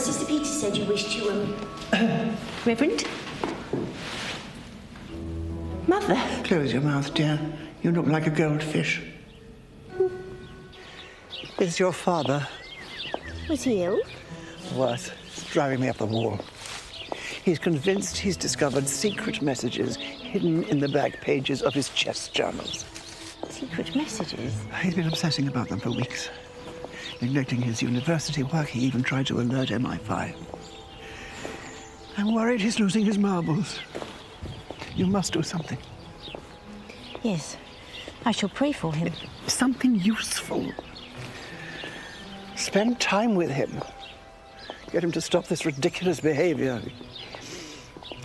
Sister Peter said you wished to, Reverend? Mother? Close your mouth, dear. You look like a goldfish. It's your father. Was he ill? What? It's driving me up the wall. He's convinced he's discovered secret messages hidden in the back pages of his chess journals. Secret messages? He's been obsessing about them for weeks. Neglecting his university work, he even tried to alert MI5. I'm worried he's losing his marbles. You must do something. Yes. I shall pray for him. Something useful. Spend time with him. Get him to stop this ridiculous behavior.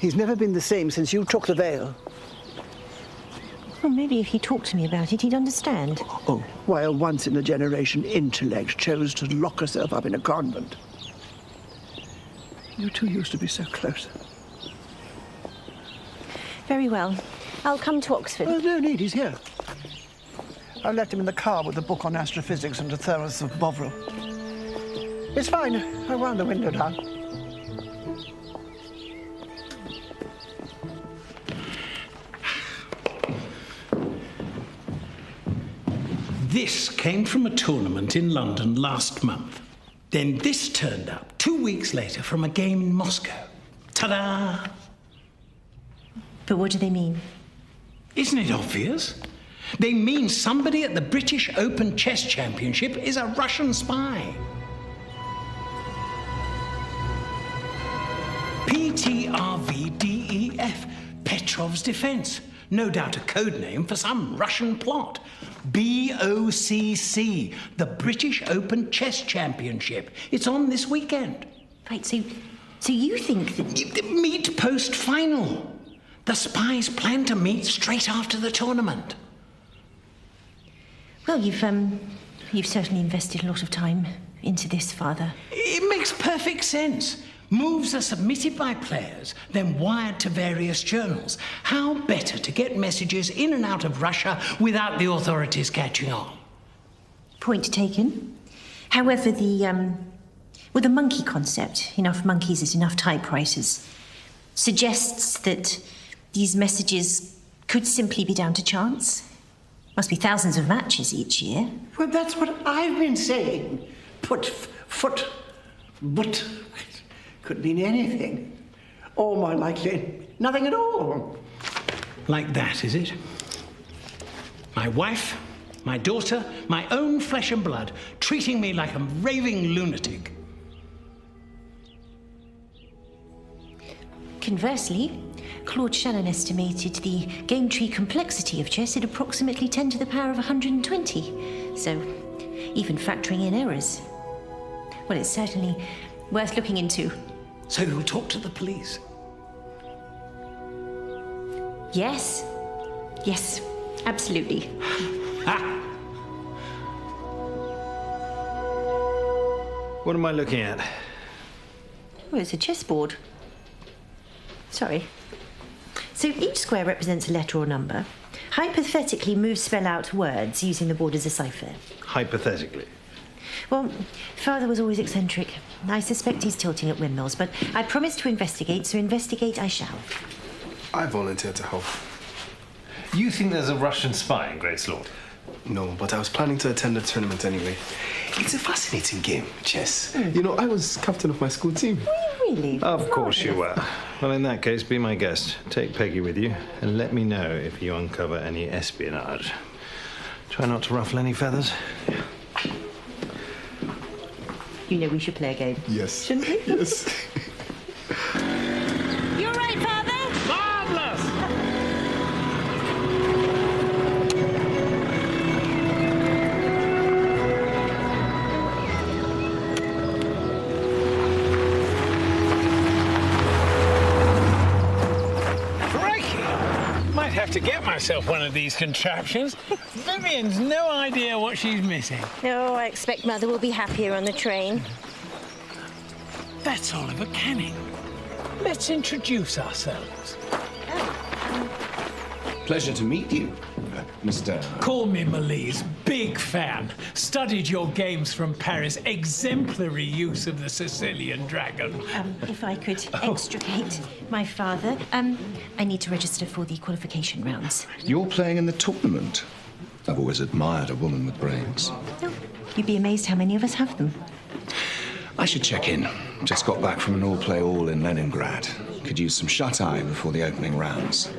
He's never been the same since you took the veil. Well, maybe if he talked to me about it, he'd understand. Oh, why a once-in-a-generation intellect chose to lock herself up in a convent. You two used to be so close. Very well. I'll come to Oxford. Oh, no need, he's here. I left him in the car with a book on astrophysics and a thermos of Bovril. It's fine. I wound the window down. This came from a tournament in London last month. Then this turned up 2 weeks later from a game in Moscow. Ta-da! But what do they mean? Isn't it obvious? They mean somebody at the British Open Chess Championship is a Russian spy. PTRVDEF, Petrov's Defense. No doubt a code name for some Russian plot. BOCC, the British Open Chess Championship. It's on this weekend. Right, so you think that... Meet post-final. The spies plan to meet straight after the tournament. Well, you've certainly invested a lot of time into this, Father. It makes perfect sense. Moves are submitted by players, then wired to various journals. How better to get messages in and out of Russia without the authorities catching on? Point taken. However, the monkey concept, enough monkeys is enough typewriters, suggests that these messages could simply be down to chance. Must be thousands of matches each year. Well, that's what I've been saying. But could mean anything. Or more likely, nothing at all. Like that, is it? My wife, my daughter, my own flesh and blood, treating me like a raving lunatic. Conversely, Claude Shannon estimated the game tree complexity of chess at approximately 10 to the power of 120. So, even factoring in errors. Well, it's certainly worth looking into. So you'll talk to the police? Yes. Yes, absolutely. What am I looking at? Well, it's a chessboard. Sorry. So each square represents a letter or number. Hypothetically, moves spell out words using the board as a cipher. Hypothetically? Well, Father was always eccentric. I suspect he's tilting at windmills, but I promised to investigate, so investigate I shall. I volunteer to help. You think there's a Russian spy in Great Lord? No, but I was planning to attend the tournament anyway. It's a fascinating game, chess. You know, I was captain of my school team. Really? Of course you were. Well, in that case, be my guest. Take Peggy with you, and let me know if you uncover any espionage. Try not to ruffle any feathers. You know we should play a game. Yes. Shouldn't we? Yes. You're right, Father! Marvelous! Crikey! Might have to get myself one of these contraptions. Vivian's no idea what she's missing. No, I expect Mother will be happier on the train. That's Oliver Canning. Let's introduce ourselves. Pleasure to meet you, Mr. Call me Malise. Big fan. Studied your games from Paris. Exemplary use of the Sicilian dragon. If I could extricate my father, I need to register for the qualification rounds. You're playing in the tournament. I've always admired a woman with brains. Oh, you'd be amazed how many of us have them. I should check in. Just got back from an all-play-all in Leningrad. Could use some shut-eye before the opening rounds.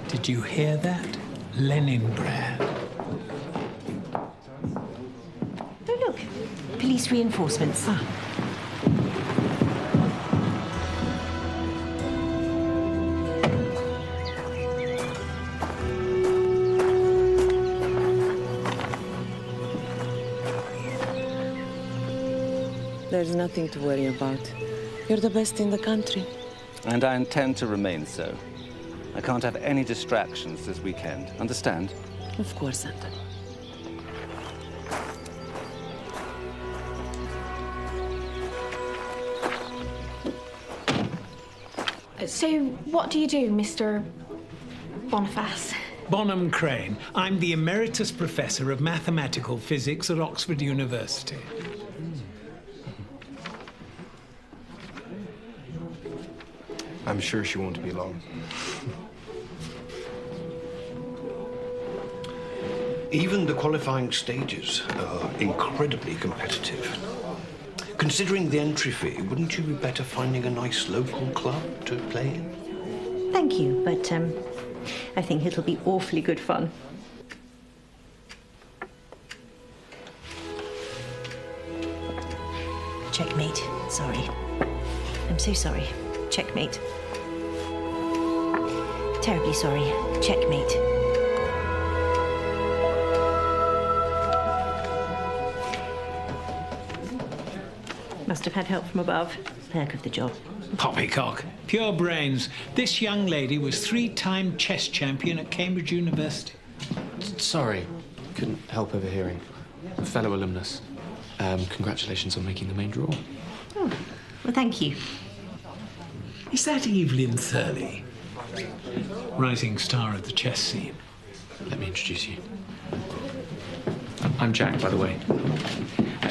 Did you hear that? Leningrad. Oh, look. Police reinforcements. There's nothing to worry about. You're the best in the country. And I intend to remain so. I can't have any distractions this weekend. Understand? Of course, Anton. So, what do you do, Mr. Boniface? Bonham Crane. I'm the Emeritus Professor of Mathematical Physics at Oxford University. I'm sure she won't be long. Even the qualifying stages are incredibly competitive. Considering the entry fee, wouldn't you be better finding a nice local club to play in? Thank you, but I think it'll be awfully good fun. Checkmate. Sorry. I'm so sorry. Checkmate. Terribly sorry. Checkmate. Must have had help from above. Perk of the job. Poppycock. Pure brains. This young lady was 3-time chess champion at Cambridge University. Sorry, couldn't help overhearing. A fellow alumnus. Congratulations on making the main draw. Oh, well, thank you. Is that Evelyn Thurley? Rising star of the chess scene. Let me introduce you. I'm Jack, by the way.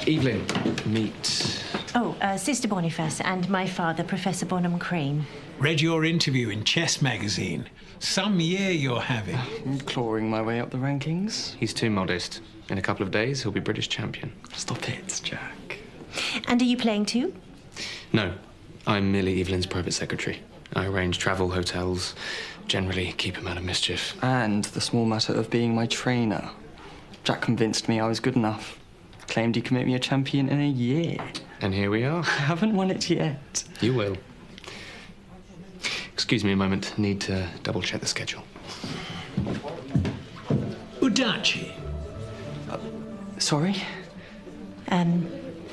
Evelyn, meet... Oh, Sister Boniface and my father, Professor Bonham Crane. Read your interview in Chess magazine. Some year you're having. Clawing my way up the rankings. He's too modest. In a couple of days, he'll be British champion. Stop it, Jack. And are you playing too? No, I'm merely Evelyn's private secretary. I arrange travel, hotels, generally keep him out of mischief. And the small matter of being my trainer. Jack convinced me I was good enough. Claimed he'd commit me a champion in a year. And here we are. I haven't won it yet. You will. Excuse me a moment. Need to double-check the schedule. Udachi. Sorry?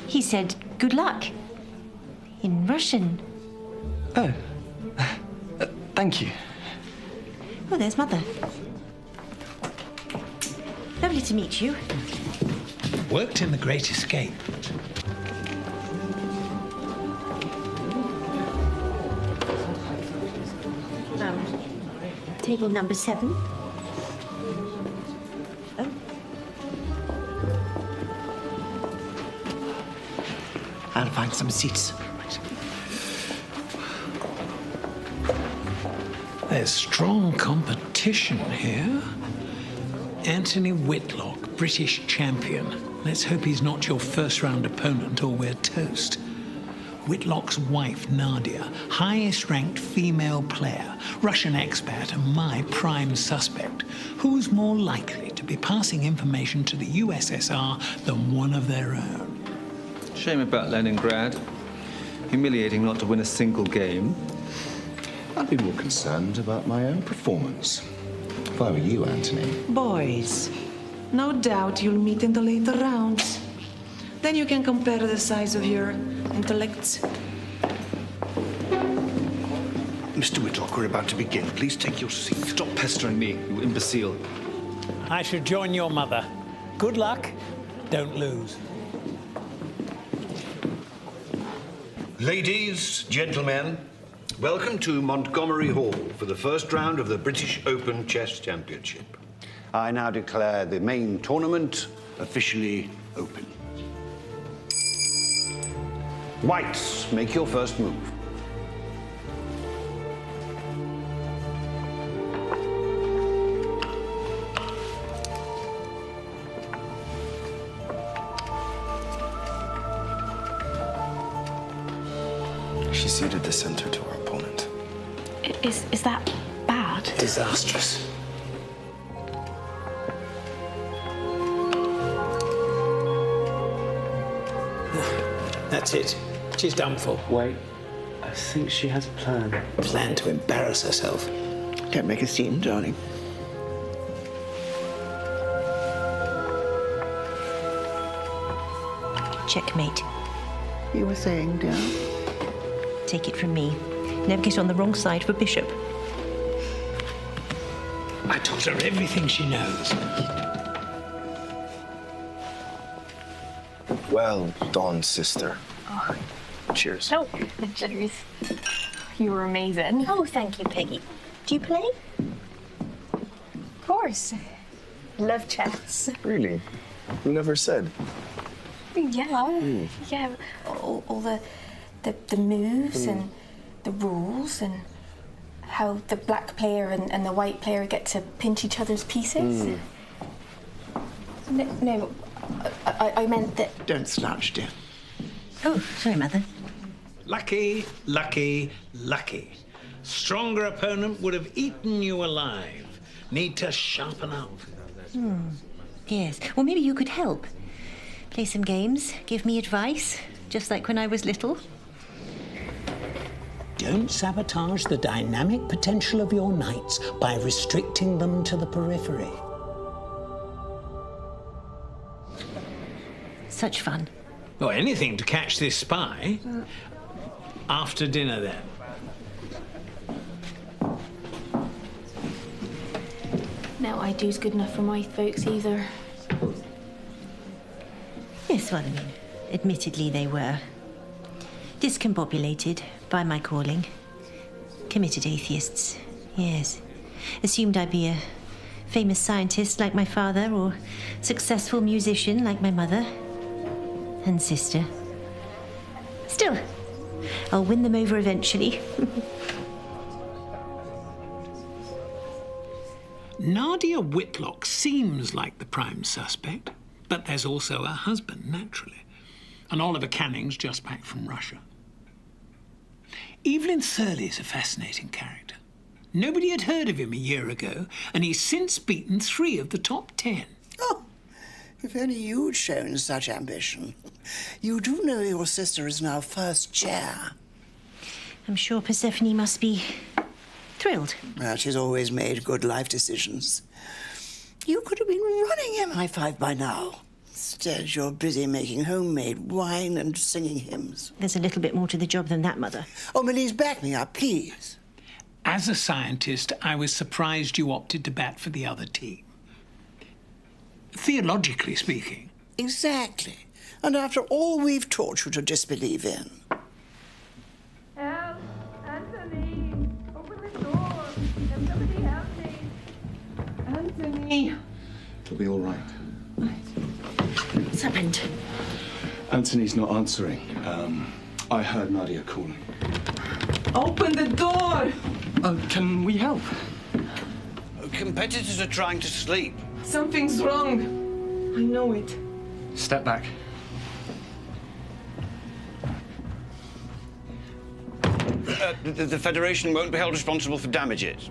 He said, good luck. In Russian. Oh. Thank you. Oh, there's Mother. Lovely to meet you. Worked in The Great Escape. Table number 7. Oh. I'll find some seats. There's strong competition here. Anthony Whitlock, British champion. Let's hope he's not your first-round opponent or we're toast. Whitlock's wife, Nadia, highest-ranked female player, Russian expat and my prime suspect. Who's more likely to be passing information to the USSR than one of their own? Shame about Leningrad. Humiliating not to win a single game. I'd be more concerned about my own performance. If I were you, Anthony. Boys, no doubt you'll meet in the later rounds. Then you can compare the size of your intellects. Mr. Whitlock, we're about to begin. Please take your seat. Stop pestering me, you imbecile. I should join your mother. Good luck. Don't lose. Ladies, gentlemen, Welcome to Montgomery Hall for the first round of the British Open Chess Championship. I now declare the main tournament officially open. Whites, make your first move. She ceded the center to her opponent. Is that bad? Disastrous. That's it. She's done for. Wait, I think she has a plan. Plan to embarrass herself. Don't make a scene, darling. Checkmate. You were saying, dear? Take it from me. Never get on the wrong side of a bishop. I told her everything she knows. Well done, sister. Oh. Cheers. Oh, cheers. You were amazing. Oh, thank you, Peggy. Do you play? Of course. Love chess. Really? You never said. Yeah. Yeah. All the moves and the rules and how the black player and the white player get to pinch each other's pieces. No, I meant that... Don't slouch, dear. Oh, sorry, Mother. Lucky, lucky, lucky. Stronger opponent would have eaten you alive. Need to sharpen up. Yes. Well, maybe you could help. Play some games, give me advice, just like when I was little. Don't sabotage the dynamic potential of your knights by restricting them to the periphery. Such fun. Or anything to catch this spy. After dinner, then. No ID's good enough for my folks either. Yes, well, I mean, admittedly they were. Discombobulated by my calling. Committed atheists, yes. Assumed I'd be a famous scientist like my father, or successful musician like my mother and sister. Still, I'll win them over eventually. Nadia Whitlock seems like the prime suspect, but there's also her husband, naturally. And Oliver Canning's just back from Russia. Evelyn Thurley's a fascinating character. Nobody had heard of him a year ago, and he's since beaten 3 of the top 10. Oh, if only you'd shown such ambition. You do know your sister is now first chair. I'm sure Persephone must be thrilled. Well, she's always made good life decisions. You could have been running MI5 by now. Instead, you're busy making homemade wine and singing hymns. There's a little bit more to the job than that, Mother. Oh, Melise, back me up, please. As a scientist, I was surprised you opted to bat for the other team. Theologically speaking. Exactly. And after all we've taught you to disbelieve in. Help! Anthony! Open the door! Can somebody help me? Anthony! It'll be all right. What's happened? Anthony's not answering. I heard Nadia calling. Open the door! Can we help? Competitors are trying to sleep. Something's wrong. I know it. Step back. The Federation won't be held responsible for damages.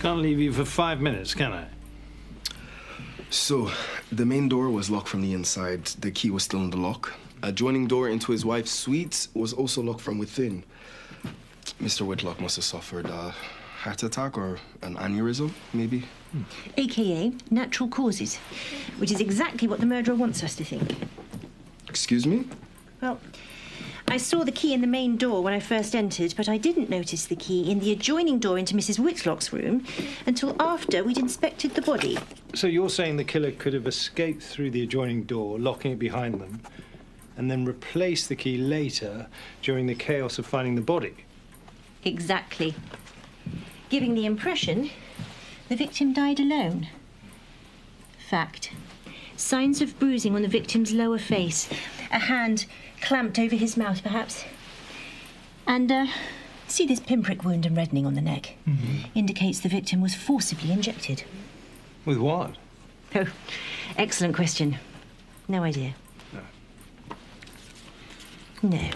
Can't leave you for 5 minutes, can I? So, the main door was locked from the inside. The key was still in the lock. A adjoining door into his wife's suite was also locked from within. Mr. Whitlock must have suffered a heart attack or an aneurysm, maybe. AKA natural causes, which is exactly what the murderer wants us to think. Excuse me? Well, I saw the key in the main door when I first entered, but I didn't notice the key in the adjoining door into Mrs. Whitlock's room until after we'd inspected the body. So you're saying the killer could have escaped through the adjoining door, locking it behind them, and then replaced the key later during the chaos of finding the body? Exactly. Giving the impression the victim died alone. Fact. Signs of bruising on the victim's lower face. A hand clamped over his mouth, perhaps. And, see this pinprick wound and reddening on the neck? Indicates the victim was forcibly injected. With what? Oh, excellent question. No idea. No.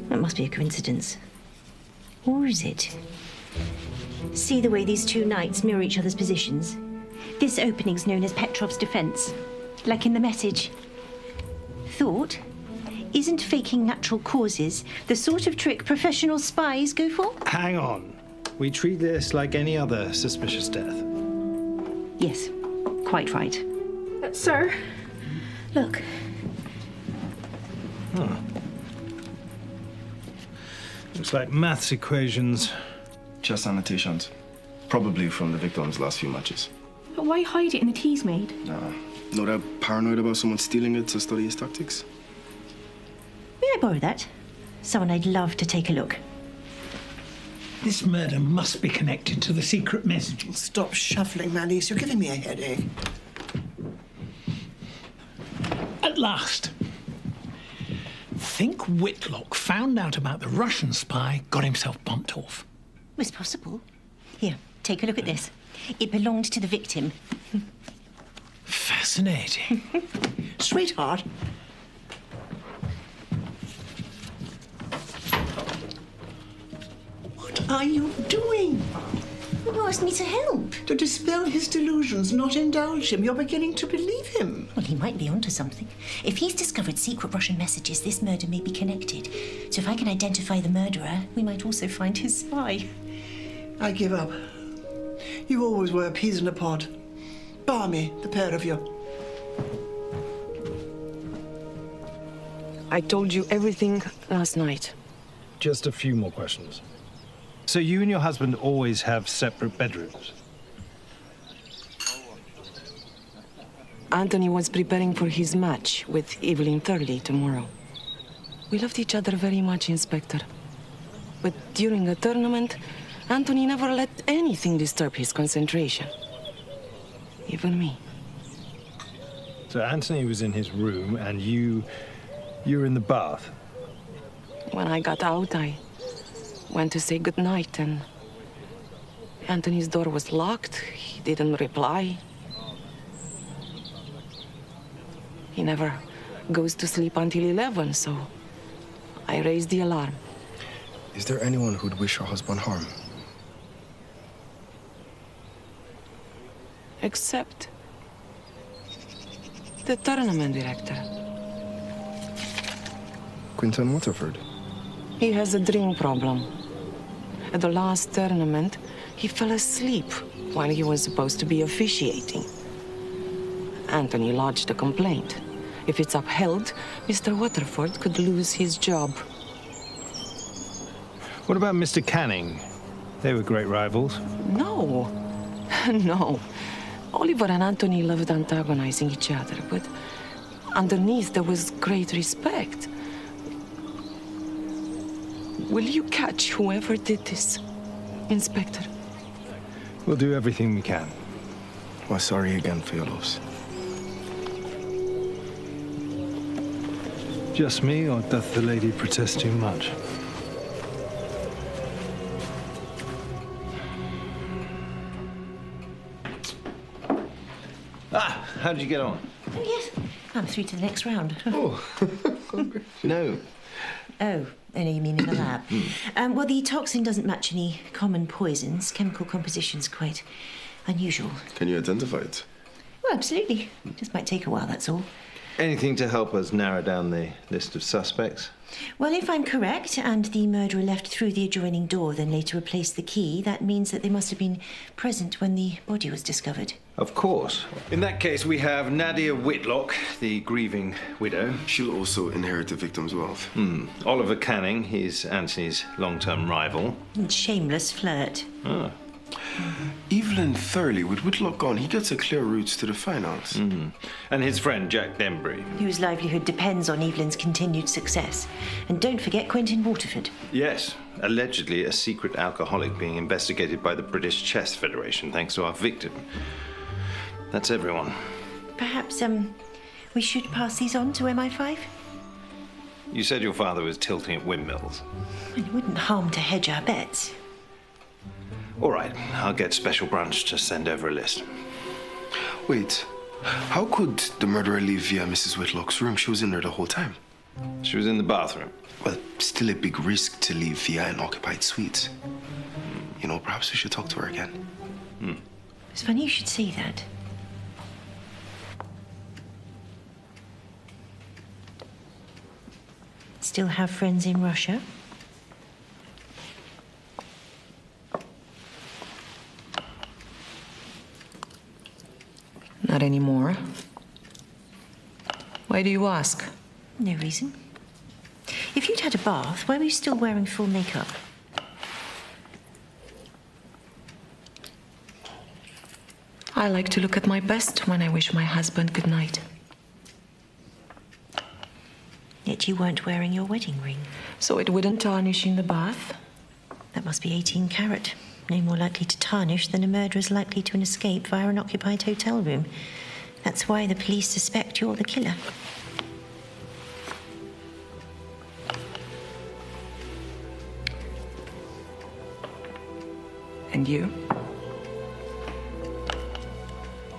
That must be a coincidence. Or is it? See the way these two knights mirror each other's positions? This opening's known as Petrov's defense, like in the message. Thought, isn't faking natural causes the sort of trick professional spies go for? Hang on. We treat this like any other suspicious death. Yes, quite right. Sir, look. Huh. Looks like maths equations. Just annotations. Probably from the victim's last few matches. But why hide it in the teas made? No doubt paranoid about someone stealing it to study his tactics? May I borrow that? Someone I'd love to take a look. This murder must be connected to the secret messages. Stop shuffling, Malice. You're giving me a headache. At last. Think Whitlock found out about the Russian spy, got himself bumped off. It's possible. Here, take a look at this. It belonged to the victim. Fascinating. Sweetheart. What are you doing? You asked me to help. To dispel his delusions, not indulge him. You're beginning to believe him. Well, he might be onto something. If he's discovered secret Russian messages, this murder may be connected. So if I can identify the murderer, we might also find his spy. I give up. You always were peas in a pod. Balmy, the pair of you. I told you everything last night. Just a few more questions. So you and your husband always have separate bedrooms? Anthony was preparing for his match with Evelyn Thurley tomorrow. We loved each other very much, Inspector. But during the tournament, Anthony never let anything disturb his concentration. Even me. So Anthony was in his room and you were in the bath? When I got out, I went to say goodnight, and Anthony's door was locked. He didn't reply. He never goes to sleep until 11, so I raised the alarm. Is there anyone who'd wish her husband harm? Except the tournament director. Quinton Waterford. He has a drink problem. At the last tournament, he fell asleep while he was supposed to be officiating. Anthony lodged a complaint. If it's upheld, Mr. Waterford could lose his job. What about Mr. Canning? They were great rivals. No. No. Oliver and Anthony loved antagonizing each other, but underneath there was great respect. Will you catch whoever did this, Inspector? We'll do everything we can. Well, sorry again for your loss. Just me, or doth the lady protest too much? Ah, how did you get on? Oh, yes. I'm through to the next round. Oh, no. Oh, no, you mean in the lab? Well, the toxin doesn't match any common poisons. Chemical composition's quite unusual. Can you identify it? Well, absolutely. Just might take a while, that's all. Anything to help us narrow down the list of suspects? Well, if I'm correct, and the murderer left through the adjoining door, then later replaced the key, that means that they must have been present when the body was discovered. Of course. In that case, we have Nadia Whitlock, the grieving widow. She'll also inherit the victim's wealth. Oliver Canning, he's Anthony's long-term rival. And shameless flirt. Ah. Evelyn Thurley, with Whitlock gone, he gets a clear route to the finance. And his friend, Jack Denbury. Whose livelihood depends on Evelyn's continued success. And don't forget Quentin Waterford. Yes, allegedly a secret alcoholic being investigated by the British Chess Federation, thanks to our victim. That's everyone. Perhaps, we should pass these on to MI5? You said your father was tilting at windmills. It wouldn't harm to hedge our bets. All right, I'll get Special Branch to send over a list. Wait, how could the murderer leave via Mrs. Whitlock's room? She was in there the whole time. She was in the bathroom. Well, still a big risk to leave via an occupied suite. You know, perhaps we should talk to her again. It's funny you should say that. Still have friends in Russia? Not anymore. Why do you ask? No reason. If you'd had a bath, why were you still wearing full makeup? I like to look at my best when I wish my husband good night. Yet you weren't wearing your wedding ring. So it wouldn't tarnish in the bath? That must be 18 carat. No more likely to tarnish than a murderer's likely to escape via an occupied hotel room. That's why the police suspect you're the killer. And you?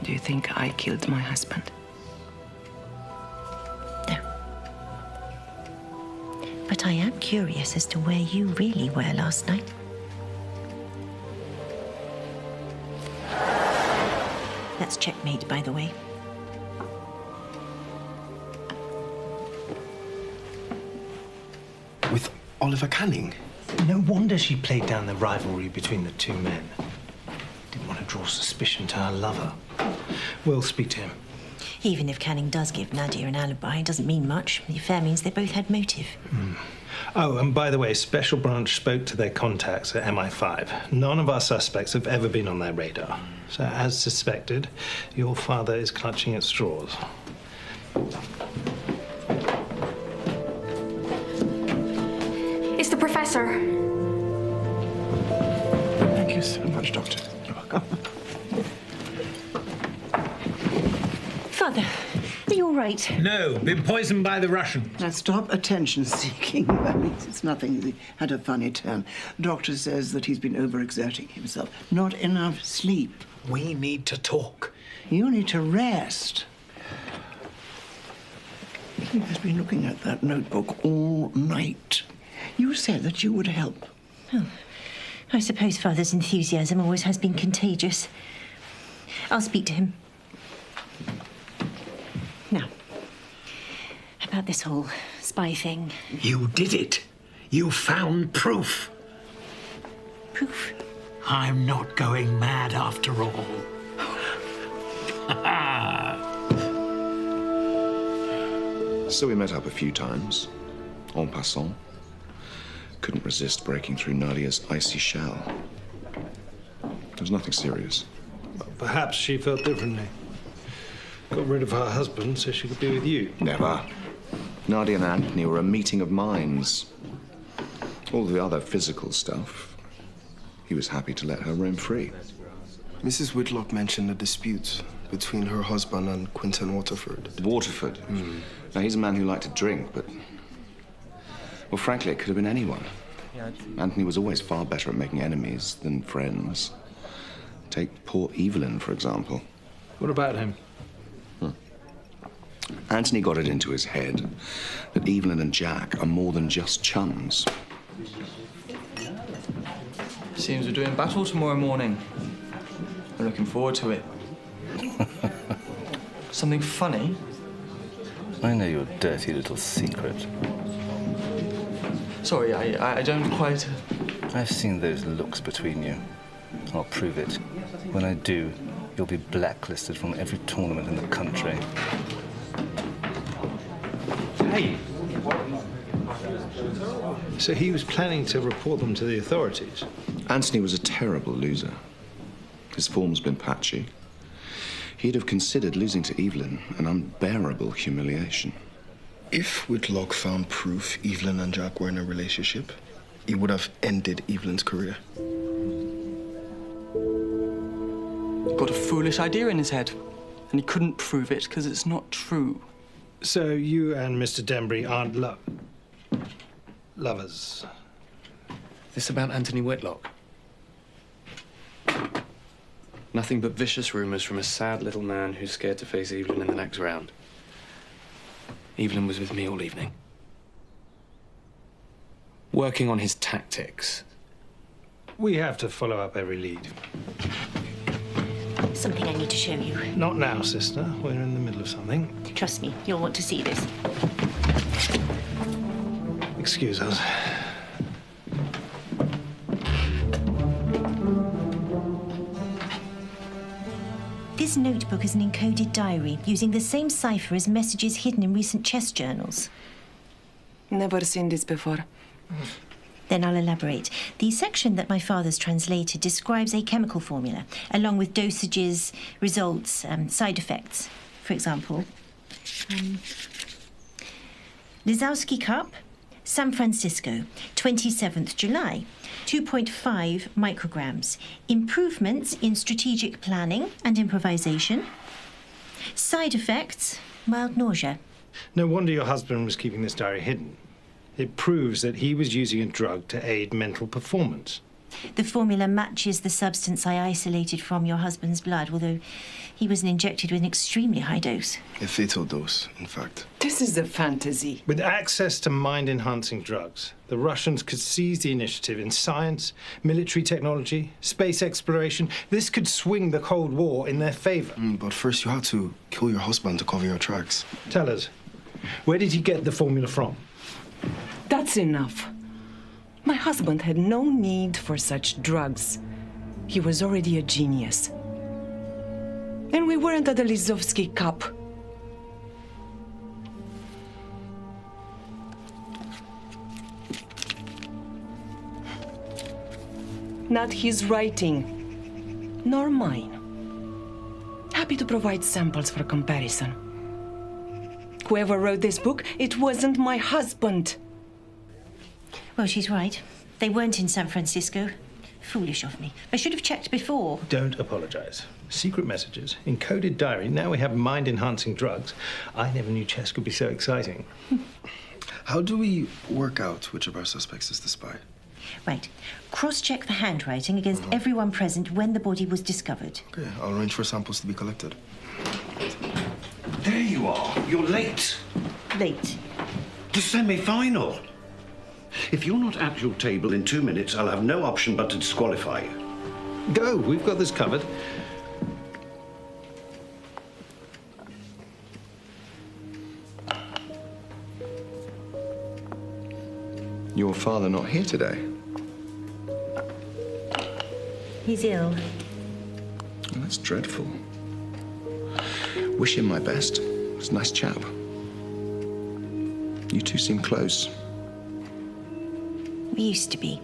Do you think I killed my husband? No. But I am curious as to where you really were last night. That's checkmate, by the way. With Oliver Canning? No wonder she played down the rivalry between the two men. Didn't want to draw suspicion to her lover. We'll speak to him. Even if Canning does give Nadia an alibi, it doesn't mean much. The affair means they both had motive. Oh, and by the way, Special Branch spoke to their contacts at MI5. None of our suspects have ever been on their radar. So, as suspected, your father is clutching at straws. It's the professor. Thank you so much, Doctor. You're welcome. Father, are you all right? No, been poisoned by the Russians. Now stop attention-seeking. It's nothing. He had a funny turn. Doctor says that he's been overexerting himself. Not enough sleep. We need to talk. You need to rest. He has been looking at that notebook all night. You said that you would help. Oh, I suppose Father's enthusiasm always has been contagious. I'll speak to him. Now, about this whole spy thing. You did it. You found proof. Proof? I'm not going mad after all. So we met up a few times, en passant. Couldn't resist breaking through Nadia's icy shell. There was nothing serious. Perhaps she felt differently. Got rid of her husband so she could be with you. Never. Nadia and Anthony were a meeting of minds. All the other physical stuff, he was happy to let her roam free. Mrs. Whitlock mentioned a dispute between her husband and Quentin Waterford. Waterford? Now, he's a man who liked to drink, but... Well, frankly, it could have been anyone. Anthony was always far better at making enemies than friends. Take poor Evelyn, for example. What about him? Anthony got it into his head that Evelyn and Jack are more than just chums. Seems we're doing battle tomorrow morning. I'm looking forward to it. Something funny? I know your dirty little secret. Sorry, I don't quite... I've seen those looks between you. I'll prove it. When I do, you'll be blacklisted from every tournament in the country. Hey! So he was planning to report them to the authorities? Anthony was a terrible loser. His form's been patchy. He'd have considered losing to Evelyn an unbearable humiliation. If Whitlock found proof Evelyn and Jack were in a relationship, he would have ended Evelyn's career. Got a foolish idea in his head, and he couldn't prove it because it's not true. So you and Mr. Denbury aren't lovers? This about Anthony Whitlock? Nothing but vicious rumours from a sad little man who's scared to face Evelyn in the next round. Evelyn was with me all evening, working on his tactics. We have to follow up every lead. Something I need to show you. Not now, sister. We're in the middle of something. Trust me, you'll want to see this. Excuse us. This notebook is an encoded diary using the same cipher as messages hidden in recent chess journals. Never seen this before. Then I'll elaborate. The section that my father's translated describes a chemical formula, along with dosages, results, side effects. For example, Lizowski Cup, San Francisco, 27th July, 2.5 micrograms. Improvements in strategic planning and improvisation. Side effects, mild nausea. No wonder your husband was keeping this diary hidden. It proves that he was using a drug to aid mental performance. The formula matches the substance I isolated from your husband's blood, although he was injected with an extremely high dose. A fatal dose, in fact. This is a fantasy. With access to mind-enhancing drugs, the Russians could seize the initiative in science, military technology, space exploration. This could swing the Cold War in their favor. But first you had to kill your husband to cover your tracks. Tell us, where did he get the formula from? That's enough. My husband had no need for such drugs. He was already a genius. And we weren't at the Lizowski Cup. Not his writing, nor mine. Happy to provide samples for comparison. Whoever wrote this book, it wasn't my husband. Well, she's right. They weren't in San Francisco. Foolish of me. I should have checked before. Don't apologize. Secret messages, encoded diary, now we have mind-enhancing drugs. I never knew chess could be so exciting. How do we work out which of our suspects is the spy? Right. Cross-check the handwriting against everyone present when the body was discovered. Okay, I'll arrange for samples to be collected. There you are. You're late. Late? The semi-final. If you're not at your table in 2 minutes, I'll have no option but to disqualify you. Go, we've got this covered. Your father not here today? He's ill. Well, that's dreadful. Wish him my best. He's a nice chap. You two seem close. We used to be.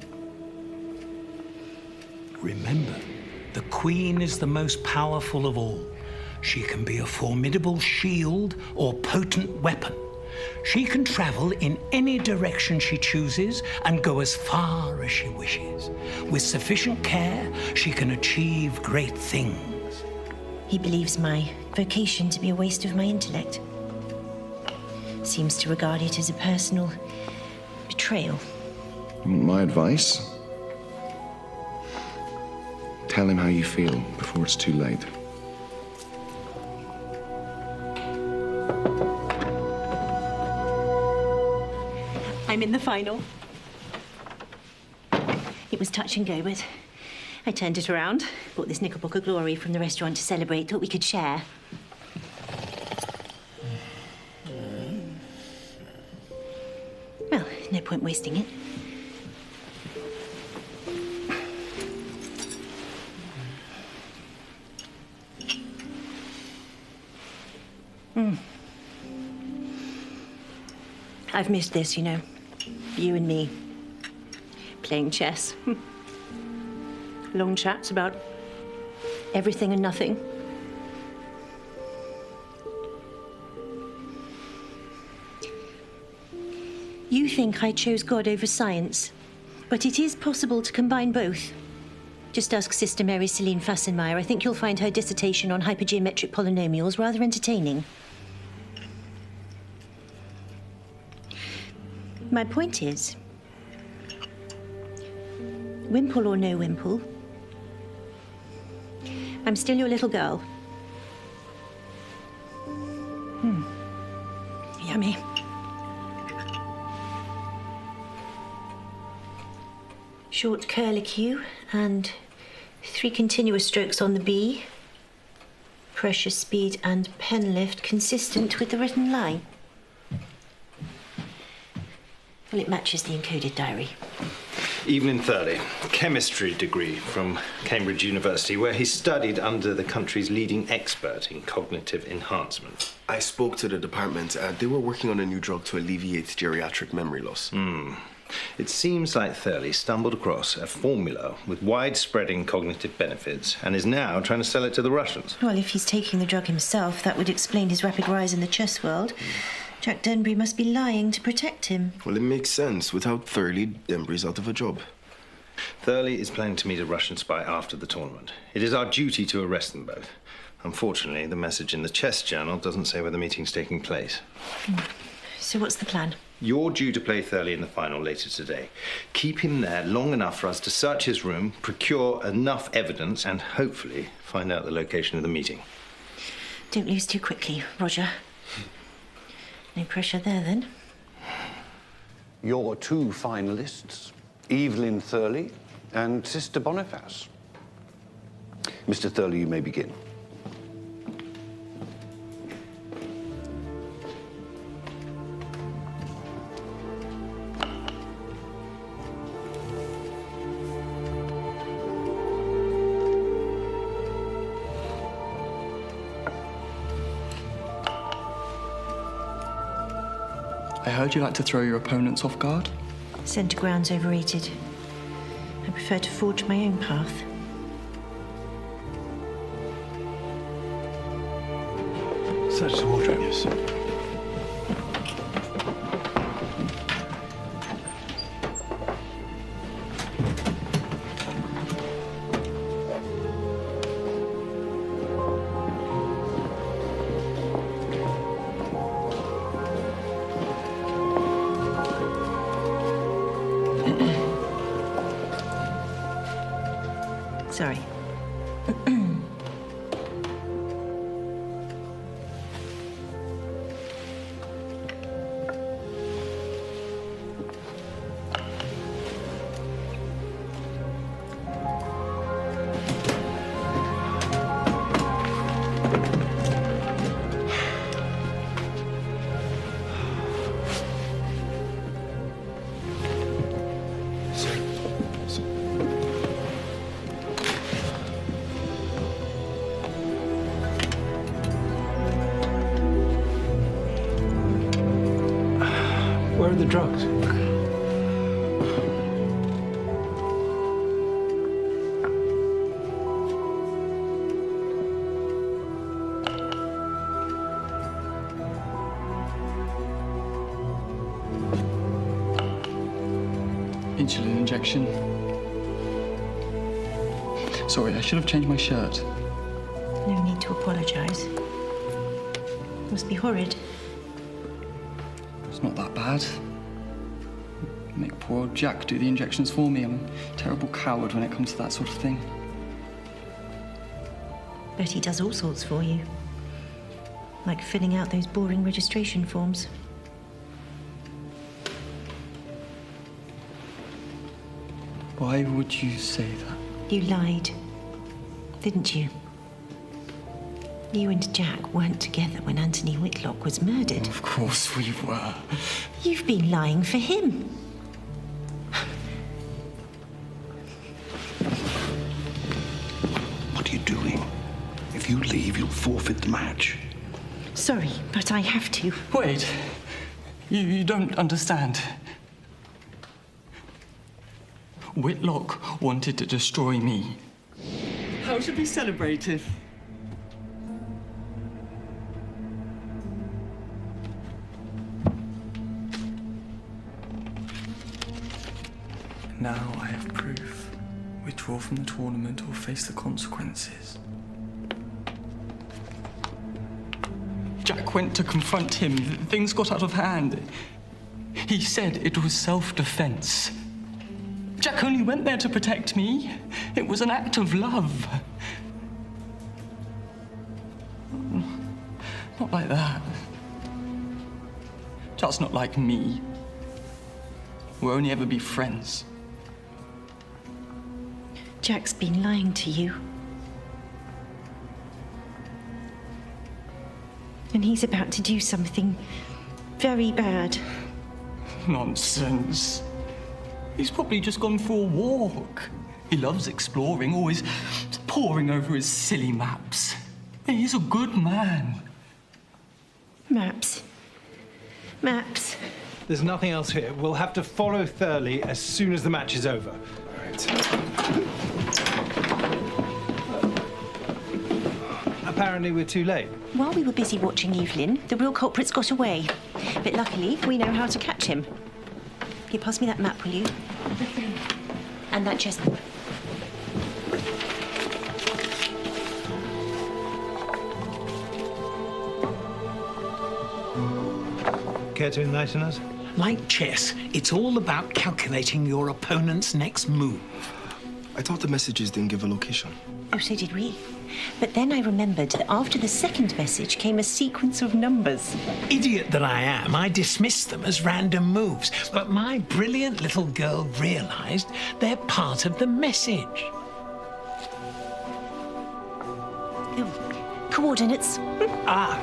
Remember, the Queen is the most powerful of all. She can be a formidable shield or potent weapon. She can travel in any direction she chooses and go as far as she wishes. With sufficient care, she can achieve great things. He believes my vocation to be a waste of my intellect. Seems to regard it as a personal betrayal. My advice? Tell him how you feel before it's too late. I'm in the final. It was touch and go, but I turned it around. Bought this Knickerbocker Glory from the restaurant to celebrate. Thought we could share. Well, no point wasting it. I've missed this, you know. You and me. Playing chess. Long chats about everything and nothing. You think I chose God over science, but it is possible to combine both. Just ask Sister Mary Celine Fassenmeyer. I think you'll find her dissertation on hypergeometric polynomials rather entertaining. My point is, wimple or no wimple, I'm still your little girl. Yummy. Short curlicue and 3 continuous strokes on the B. Pressure, speed and pen lift consistent with the written line. Well, it matches the encoded diary. Evelyn Thurley, chemistry degree from Cambridge University, where he studied under the country's leading expert in cognitive enhancement. I spoke to the department. They were working on a new drug to alleviate geriatric memory loss. It seems like Thurley stumbled across a formula with wide-spreading cognitive benefits and is now trying to sell it to the Russians. Well, if he's taking the drug himself, that would explain his rapid rise in the chess world. Jack Denbury must be lying to protect him. Well, it makes sense. Without Thurley, Denbury's out of a job. Thurley is planning to meet a Russian spy after the tournament. It is our duty to arrest them both. Unfortunately, the message in the chess journal doesn't say where the meeting's taking place. So what's the plan? You're due to play Thurley in the final later today. Keep him there long enough for us to search his room, procure enough evidence, and hopefully find out the location of the meeting. Don't lose too quickly, Roger. No pressure there, then. Your 2 finalists, Evelyn Thurley and Sister Boniface. Mr. Thurley, you may begin. I heard you like to throw your opponents off guard. Centre ground's overrated. I prefer to forge my own path. Search the wardrobe. Yes. Sorry. Where are the drugs? Insulin injection. Sorry, I should have changed my shirt. No need to apologise. Must be horrid. It's not that bad. Make poor old Jack do the injections for me. I'm a terrible coward when it comes to that sort of thing. Bet he does all sorts for you. Like filling out those boring registration forms. Why would you say that? You lied, didn't you? You and Jack weren't together when Anthony Whitlock was murdered. Of course we were. You've been lying for him. What are you doing? If you leave, you'll forfeit the match. Sorry, but I have to. Wait. You don't understand. Whitlock wanted to destroy me. How should we celebrate it? Now I have proof. Withdraw from the tournament or face the consequences. Jack went to confront him. Things got out of hand. He said it was self-defense. Jack only went there to protect me. It was an act of love. Not like that. Just not like me. We'll only ever be friends. Jack's been lying to you. And he's about to do something very bad. Nonsense. He's probably just gone for a walk. He loves exploring, always poring over his silly maps. He's a good man. Maps. Maps. There's nothing else here. We'll have to follow Thurley as soon as the match is over. Apparently we're too late. While we were busy watching Evelyn, the real culprit's got away. But luckily, we know how to catch him. Here, pass me that map, will you? And that chessboard. Care to enlighten us? Like chess, it's all about calculating your opponent's next move. I thought the messages didn't give a location. Oh, so did we. But then I remembered that after the second message came a sequence of numbers. Idiot that I am, I dismissed them as random moves. But my brilliant little girl realized they're part of the message. Oh, coordinates. Ah.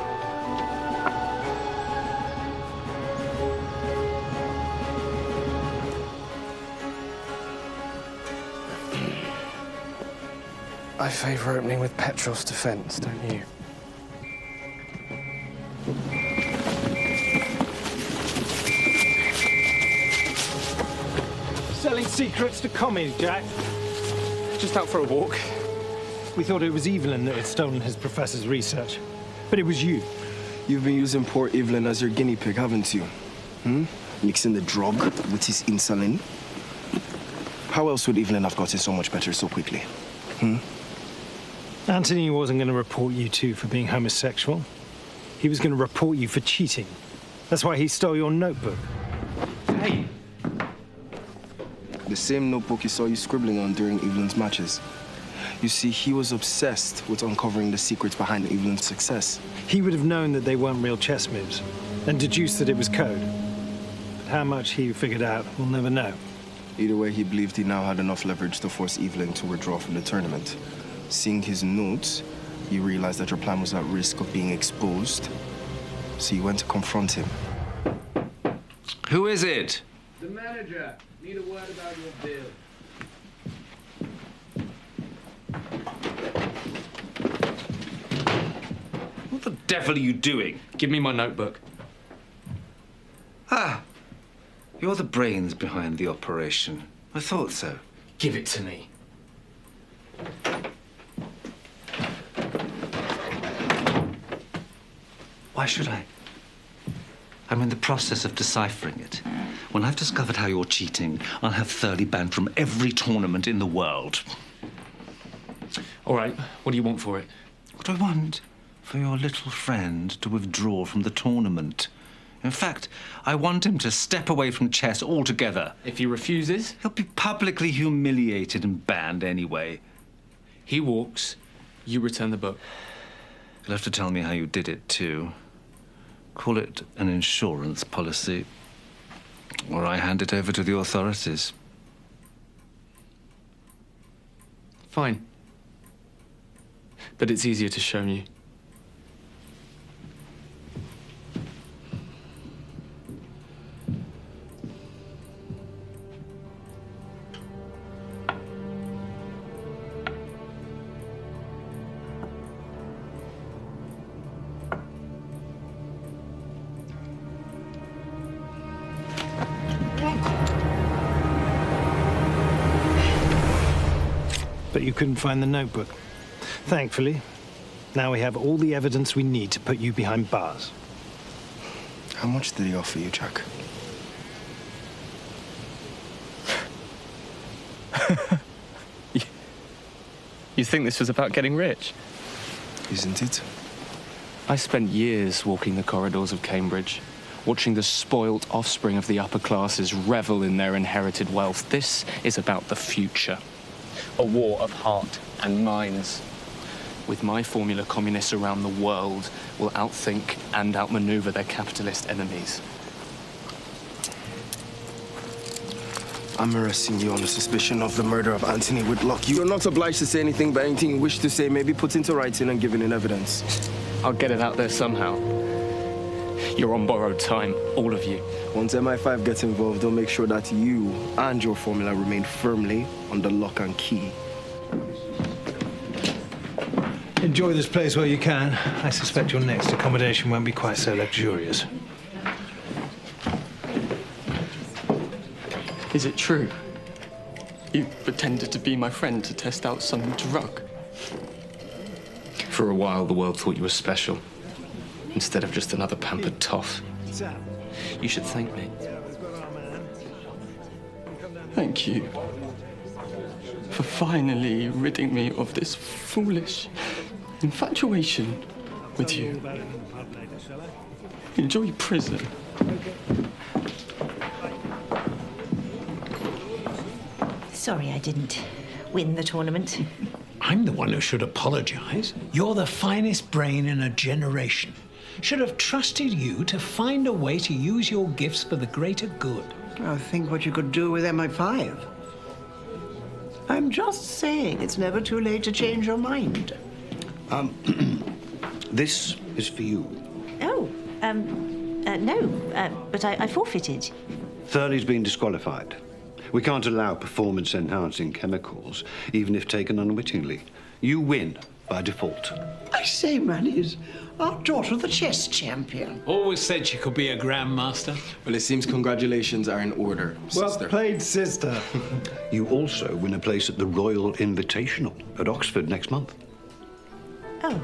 I favour opening with Petrov's defence, don't you? Selling secrets to commies, Jack. Just out for a walk. We thought it was Evelyn that had stolen his professor's research. But it was you. You've been using poor Evelyn as your guinea pig, haven't you? Mixing the drug with his insulin. How else would Evelyn have gotten so much better so quickly? Anthony wasn't going to report you two for being homosexual. He was going to report you for cheating. That's why he stole your notebook. Hey! The same notebook he saw you scribbling on during Evelyn's matches. You see, he was obsessed with uncovering the secrets behind Evelyn's success. He would have known that they weren't real chess moves and deduced that it was code. But how much he figured out, we'll never know. Either way, he believed he now had enough leverage to force Evelyn to withdraw from the tournament. Seeing his notes, you realized that your plan was at risk of being exposed. So you went to confront him. Who is it? The manager. Need a word about your bill. What the devil are you doing? Give me my notebook. Ah, you're the brains behind the operation. I thought so. Give it to me. Why should I? I'm in the process of deciphering it. When I've discovered how you're cheating, I'll have Thurley banned from every tournament in the world. All right, what do you want for it? What do I want? For your little friend to withdraw from the tournament. In fact, I want him to step away from chess altogether. If he refuses? He'll be publicly humiliated and banned anyway. He walks, you return the book. You'll have to tell me how you did it, too. Call it an insurance policy, or I hand it over to the authorities. Fine. But it's easier to show you. but you couldn't find the notebook. Thankfully, now we have all the evidence we need to put you behind bars. How much did he offer you, Jack? You think this was about getting rich? Isn't it? I spent years walking the corridors of Cambridge, watching the spoilt offspring of the upper classes revel in their inherited wealth. This is about the future. A war of heart and minds. With my formula, communists around the world will outthink and outmaneuver their capitalist enemies. I'm arresting you on the suspicion of the murder of Anthony Whitlock. You're not obliged to say anything, but anything you wish to say may be put into writing and given in evidence. I'll get it out there somehow. You're on borrowed time, all of you. Once MI5 gets involved, they'll make sure that you and your formula remain firmly under lock and key. Enjoy this place while you can. I suspect your next accommodation won't be quite so luxurious. Is it true? You pretended to be my friend to test out some drug? For a while, the world thought you were special, instead of just another pampered toff. You should thank me. Thank you for finally ridding me of this foolish infatuation with you. Enjoy prison. Sorry I didn't win the tournament. I'm the one who should apologize. You're the finest brain in a generation. Should have trusted you to find a way to use your gifts for the greater good. I think what you could do with MI5. I'm just saying it's never too late to change your mind. This is for you. Oh, no, but I forfeited. Thurley's been disqualified. We can't allow performance-enhancing chemicals, even if taken unwittingly. You win by default. I say, Manny's our daughter, the chess champion. Always said she could be a grandmaster. Well, it seems congratulations are in order, sister. Well played, sister. You also win a place at the Royal Invitational at Oxford next month. Oh,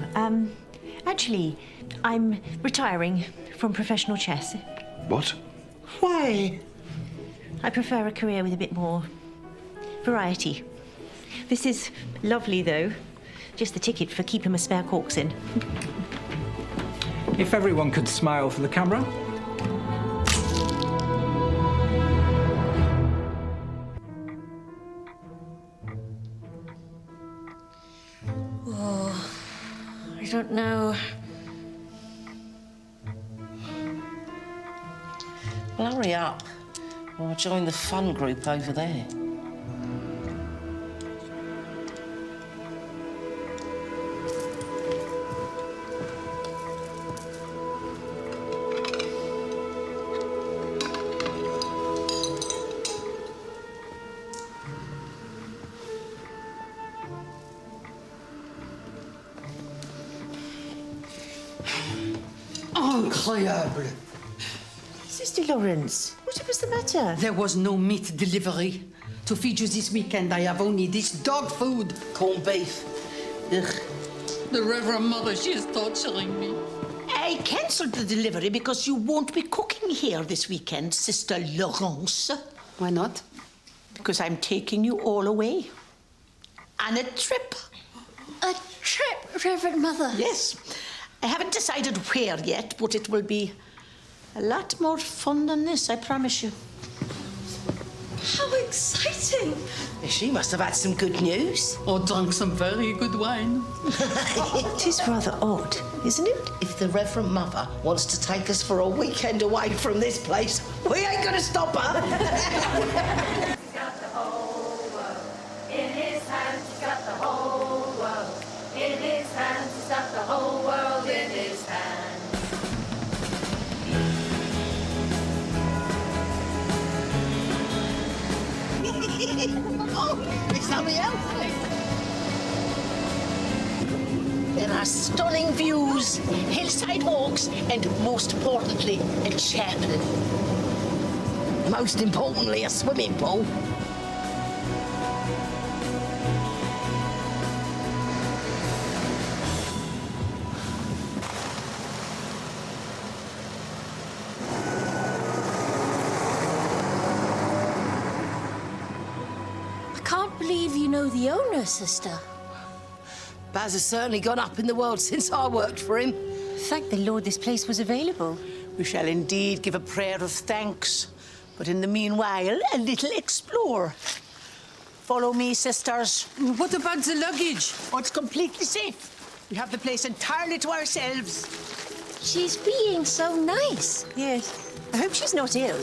actually, I'm retiring from professional chess. What? Why? I prefer a career with a bit more variety. This is lovely, though. Just the ticket for keeping my spare corks in. If everyone could smile for the camera. Oh, I don't know. Well, hurry up, or I'll join the fun group over there. Incroyable. Sister Lawrence, what was the matter? There was no meat delivery. To feed you this weekend, I have only this dog food. Corned beef. Ugh. The Reverend Mother, she is torturing me. I cancelled the delivery because you won't be cooking here this weekend, Sister Laurence. Why not? Because I'm taking you all away. On a trip. A trip, Reverend Mother? Yes. I haven't decided where yet, but it will be a lot more fun than this, I promise you. How exciting! She must have had some good news. Or drunk some very good wine. It is rather odd, isn't it? If the Reverend Mother wants to take us for a weekend away from this place, we ain't gonna stop her. Oh, it's something else. There are stunning views, hillside walks, and most importantly, a chapel. Most importantly, a swimming pool. know the owner, sister? Baz has certainly gone up in the world since I worked for him. Thank the Lord this place was available. We shall indeed give a prayer of thanks. But in the meanwhile, a little explore. Follow me, sisters. What about the luggage? Oh, it's completely safe. We have the place entirely to ourselves. She's being so nice. Yes. I hope she's not ill.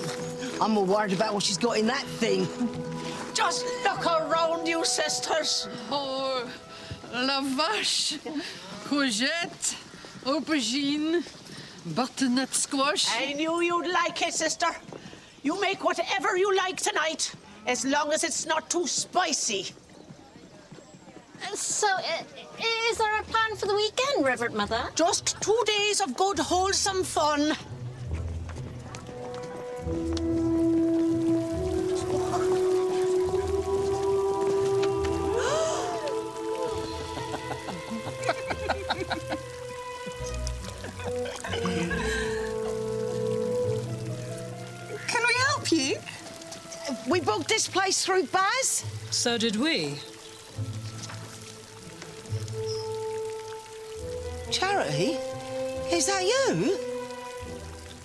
I'm more worried about what she's got in that thing. Just look around you, sisters. Oh, la vache. Courgette, aubergine, butternut squash. I knew you'd like it, sister. You make whatever you like tonight, as long as it's not too spicy. So, is there a plan for the weekend, Reverend Mother? Just 2 days of good, wholesome fun. Can we help you? We booked this place through Baz. So did we. Charity? Is that you?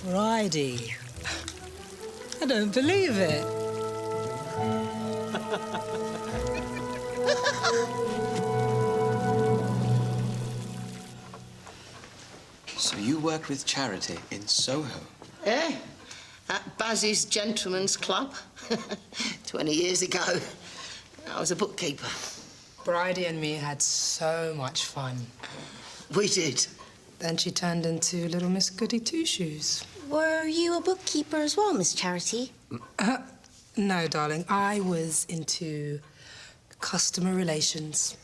Bridie. I don't believe it. So you worked with Charity in Soho? Eh? At Baz's Gentlemen's Club. 20 years ago. I was a bookkeeper. Bridie and me had so much fun. We did. Then she turned into little Miss Goody Two-Shoes. Were you a bookkeeper as well, Miss Charity? No, darling. I was into customer relations.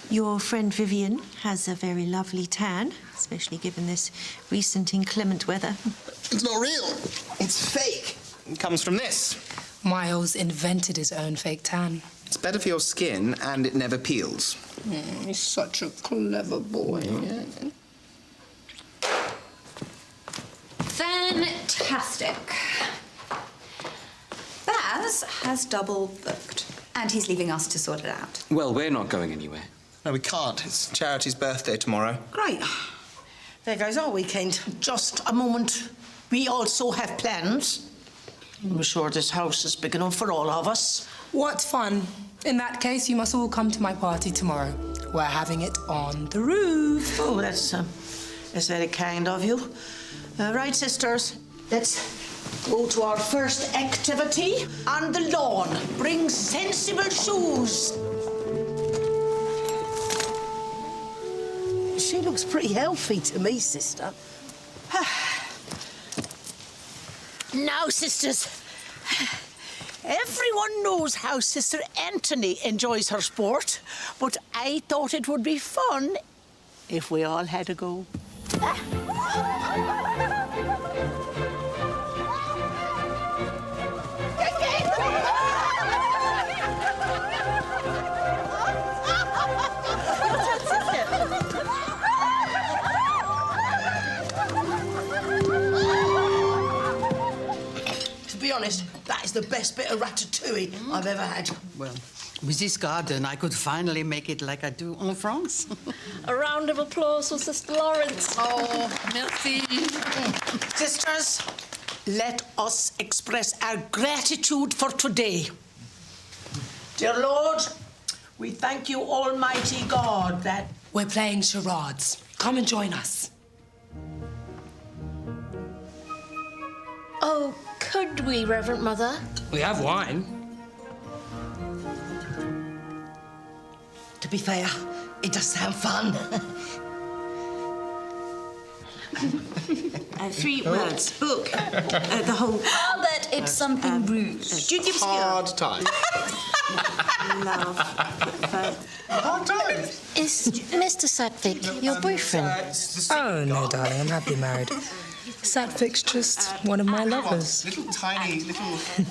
Your friend Vivian has a very lovely tan, especially given this recent inclement weather. It's not real. It's fake. It comes from this. Miles invented his own fake tan. It's better for your skin, and it never peels. He's such a clever boy. Yeah. Fantastic. Baz has double booked, and he's leaving us to sort it out. Well, we're not going anywhere. No, we can't. It's Charity's birthday tomorrow. Great. There goes our weekend. Just a moment. We also have plans. I'm sure this house is big enough for all of us. What fun. In that case, you must all come to my party tomorrow. We're having it on the roof. Oh, that's very kind of you. Right, sisters, let's go to our first activity on the lawn. Bring sensible shoes. She looks pretty healthy to me, sister. Now, sisters, everyone knows how Sister Anthony enjoys her sport, but I thought it would be fun if we all had a go. To be honest, that is the best bit of ratatouille I've ever had. Well, with this garden, I could finally make it like I do en France. A round of applause for Sister Lawrence. Oh, merci. Sisters, let us express our gratitude for today. Dear Lord, we thank you, Almighty God, that... We're playing charades. Come and join us. Oh, could we, Reverend Mother? We have wine. To be fair, it does sound fun. 3 words. Book. The whole... I'll bet it's something rude. Hard time. Love. Hard time. Is Mr. Sutvick your boyfriend? Oh, no, darling. I'm happily married. Satvik's just one of my lovers. Little tiny,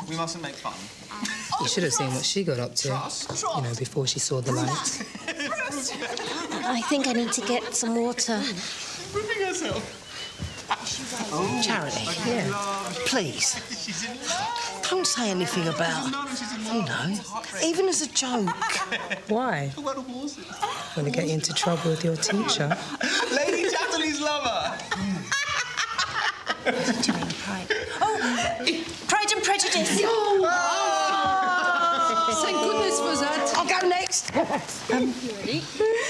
we mustn't make fun. You should have seen what she got up to, you know, before she saw the light. I think I need to get some water. Whipping herself. Charity, Yeah. please. Don't say anything about, you know, even as a joke. Why? Want to get you into trouble with your teacher? Lady Chatterley's lover! Oh, Pride and Prejudice. Thank goodness for that. I'll go next.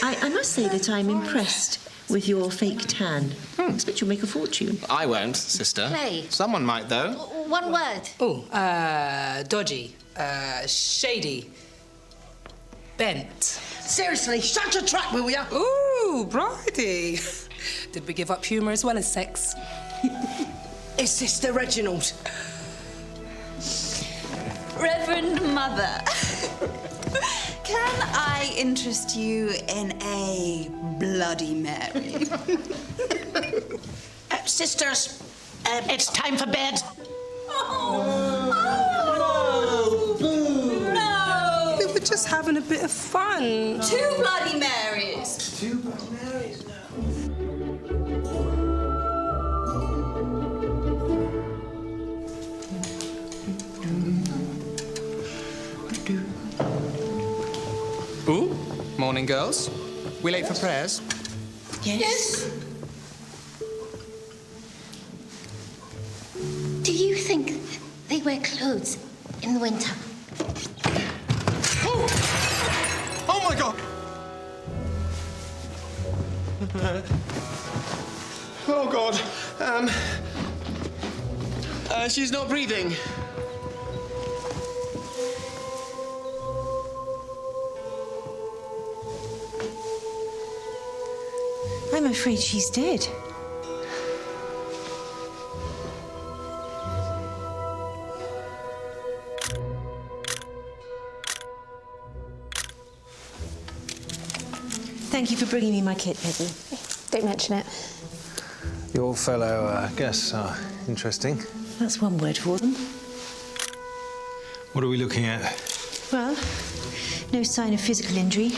I must say that I'm impressed with your fake tan. I expect you'll make a fortune. I won't, sister. Hey. Someone might, though. One word. Oh, dodgy, shady, bent. Seriously, shut your trap, will ya? Ooh, Bridie. Did we give up humour as well as sex? It's Sister Reginald. Reverend Mother, can I interest you in a Bloody Mary? Sisters, it's time for bed. No! We were just having a bit of fun. 2 Bloody Marys. 2 Bloody Marys now. Ooh, morning, girls. We late for prayers? Yes. Do you think they wear clothes in the winter? Oh my God! Oh God. She's not breathing. I'm afraid she's dead. Thank you for bringing me my kit, Peggy. Don't mention it. Your fellow guests are interesting. That's one word for them. What are we looking at? Well, no sign of physical injury,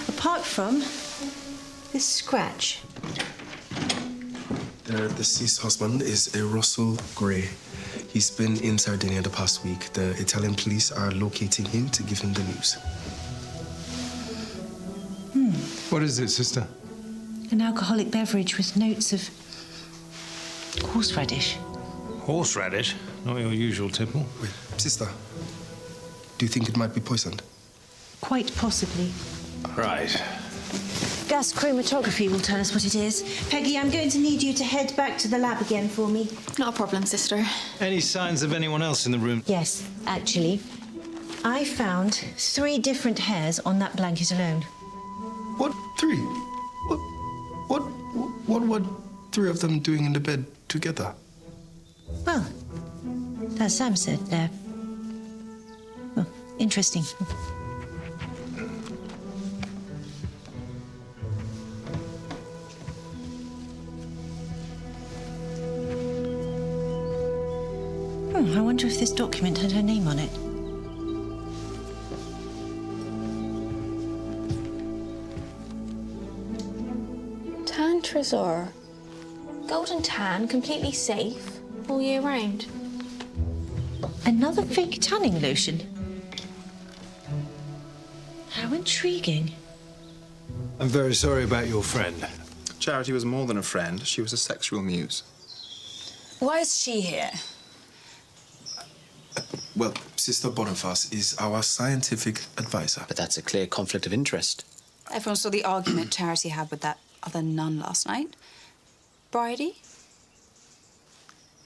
apart from this scratch. The deceased husband is a Russell Gray. He's been in Sardinia the past week. The Italian police are locating him to give him the news. What is it, sister? An alcoholic beverage with notes of horseradish. Horseradish? Not your usual tipple. Wait, sister, do you think it might be poisoned? Quite possibly. Right. Gas chromatography will tell us what it is. Peggy, I'm going to need you to head back to the lab again for me. Not a problem, sister. Any signs of anyone else in the room? Yes, actually. I found 3 different hairs on that blanket alone. What 3? What were 3 of them doing in the bed together? Well, as Sam said, they're... well, interesting. I wonder if this document had her name on it. Tan Tresor. Golden tan, completely safe, all year round. Another fake tanning lotion. How intriguing. I'm very sorry about your friend. Charity was more than a friend. She was a sexual muse. Why is she here? Well, Sister Boniface is our scientific advisor. But that's a clear conflict of interest. Everyone saw the argument Charity had with that other nun last night. Bridie?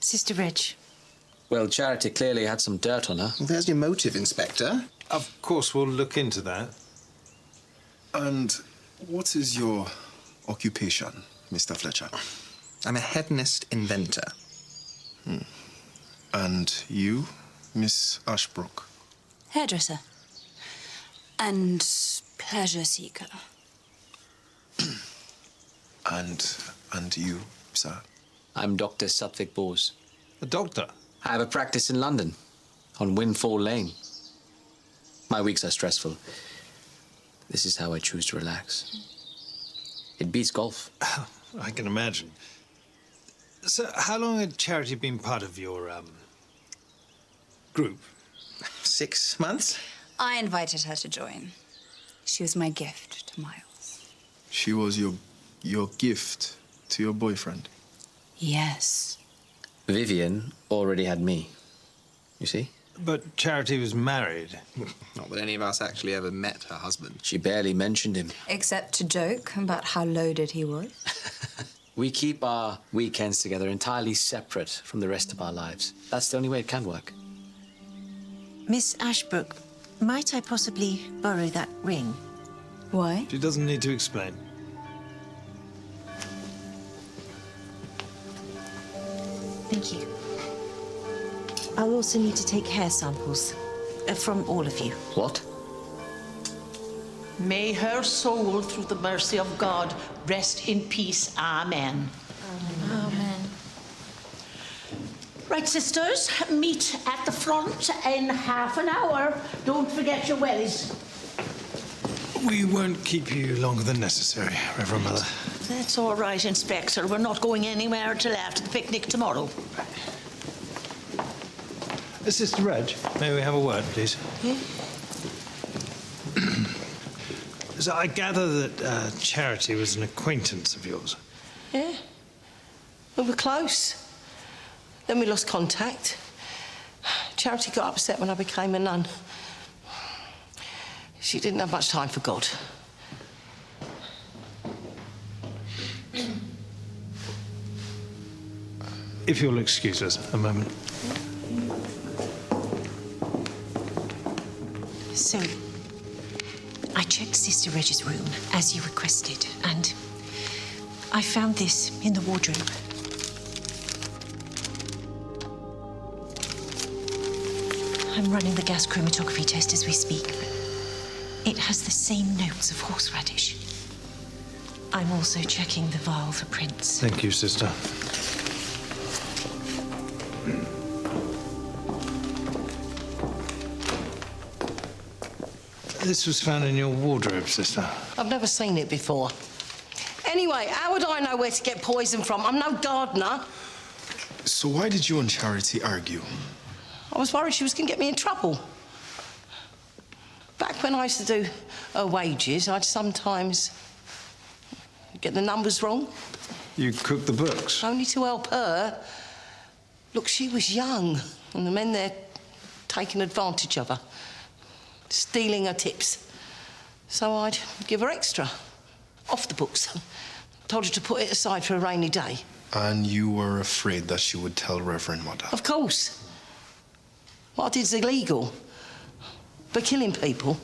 Sister Reg. Well, Charity clearly had some dirt on her. Well, there's your motive, Inspector. Of course, we'll look into that. And what is your occupation, Mr. Fletcher? I'm a hedonist inventor. And you, Miss Ashbrook? Hairdresser. And pleasure seeker. And you, sir? I'm Dr. Satvik Bose. A doctor? I have a practice in London, on Windfall Lane. My weeks are stressful. This is how I choose to relax. It beats golf. I can imagine. So, how long had Charity been part of your, group? 6 months? I invited her to join. She was my gift to Miles. She was your gift to your boyfriend? Yes. Vivian already had me. You see? But Charity was married. Not that any of us actually ever met her husband. She barely mentioned him. Except to joke about how loaded he was. We keep our weekends together entirely separate from the rest of our lives. That's the only way it can work. Miss Ashbrook, might I possibly borrow that ring? Why? She doesn't need to explain. Thank you. I'll also need to take hair samples from all of you. What? May her soul, through the mercy of God, rest in peace. Amen. Amen. Right, sisters, meet at the front in half an hour. Don't forget your wellies. We won't keep you longer than necessary, Reverend Mother. That's all right, Inspector. We're not going anywhere till after the picnic tomorrow. Sister Reg, may we have a word, please? So I gather that Charity was an acquaintance of yours. Yeah. We were close. Then we lost contact. Charity got upset when I became a nun. She didn't have much time for God. If you'll excuse us a moment. So, I checked Sister Reg's room, as you requested, and I found this in the wardrobe. I'm running the gas chromatography test as we speak. It has the same notes of horseradish. I'm also checking the vial for prints. Thank you, Sister. This was found in your wardrobe, Sister. I've never seen it before. Anyway, how would I know where to get poison from? I'm no gardener. So why did you and Charity argue? I was worried she was going to get me in trouble. Back when I used to do her wages, I'd sometimes get the numbers wrong. You cooked the books? Only to help her. Look, she was young, and the men there taking advantage of her, stealing her tips. So I'd give her extra, off the books. Told her to put it aside for a rainy day. And you were afraid that she would tell Reverend Mother? Of course. What I did's illegal. But killing people,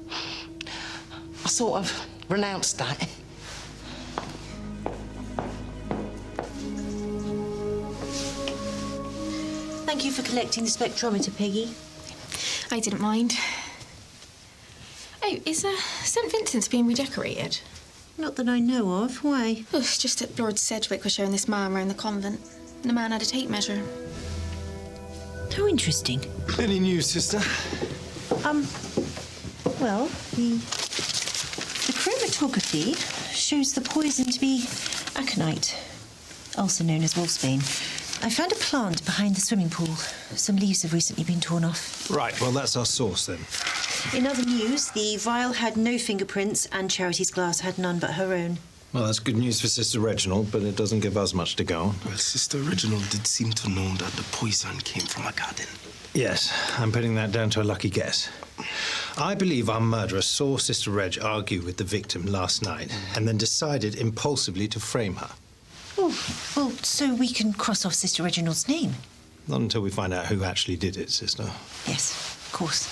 I sort of renounced that. Thank you for collecting the spectrometer, Peggy. I didn't mind. Oh, is St. Vincent's being redecorated? Not that I know of. Why? Oh, it's just that Lord Sedgwick was showing this man around the convent. And the man had a tape measure. How interesting. Any news, Sister? Well, the chromatography shows the poison to be aconite, also known as wolfsbane. I found a plant behind the swimming pool. Some leaves have recently been torn off. Right, well, that's our source, then. In other news, the vial had no fingerprints and Charity's glass had none but her own. Well, that's good news for Sister Reginald, but it doesn't give us much to go on. Well, Sister Reginald did seem to know that the poison came from a garden. Yes, I'm putting that down to a lucky guess. I believe our murderer saw Sister Reg argue with the victim last night and then decided impulsively to frame her. Oh, well, so we can cross off Sister Reginald's name? Not until we find out who actually did it, Sister. Yes, of course.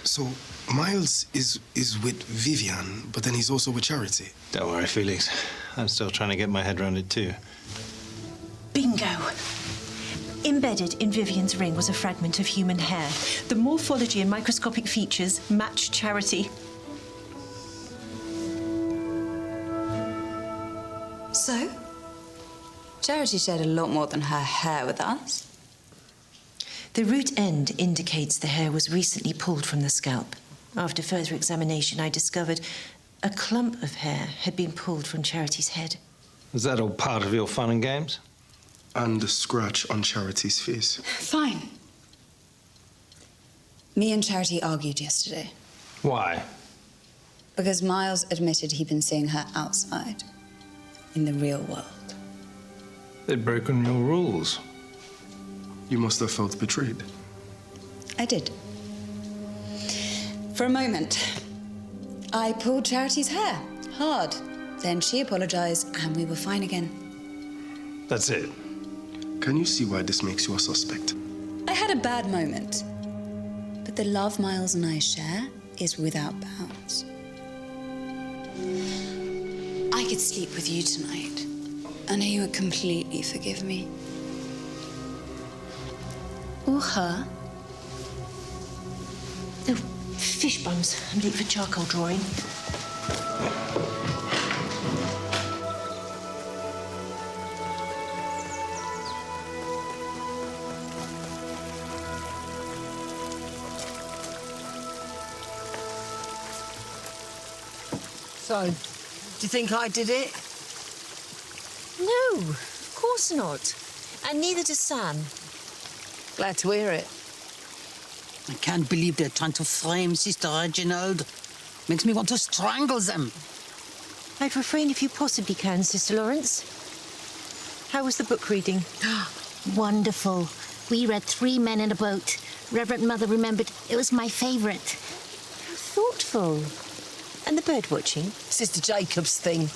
So, Miles is with Vivian, but then he's also with Charity. Don't worry, Felix. I'm still trying to get my head around it, too. Bingo! Embedded in Vivian's ring was a fragment of human hair. The morphology and microscopic features match Charity. So? Charity shared a lot more than her hair with us. The root end indicates the hair was recently pulled from the scalp. After further examination, I discovered a clump of hair had been pulled from Charity's head. Is that all part of your fun and games? And the scratch on Charity's face. Fine. Me and Charity argued yesterday. Why? Because Miles admitted he'd been seeing her outside, in the real world. They'd broken your rules. You must have felt betrayed. I did. For a moment, I pulled Charity's hair, hard. Then she apologized, and we were fine again. That's it. Can you see why this makes you a suspect? I had a bad moment, but the love Miles and I share is without bounds. I could sleep with you tonight. I know you would completely forgive me. Or her. Oh, fish buns. I'm late for charcoal drawing. So, do you think I did it? No, of course not. And neither does Sam. Glad to hear it. I can't believe they're trying to frame Sister Reginald. Makes me want to strangle them. I'd refrain if you possibly can, Sister Lawrence. How was the book reading? Wonderful. We read 3 Men in a Boat. Reverend Mother remembered it was my favourite. How thoughtful. And the bird watching? Sister Jacob's thing.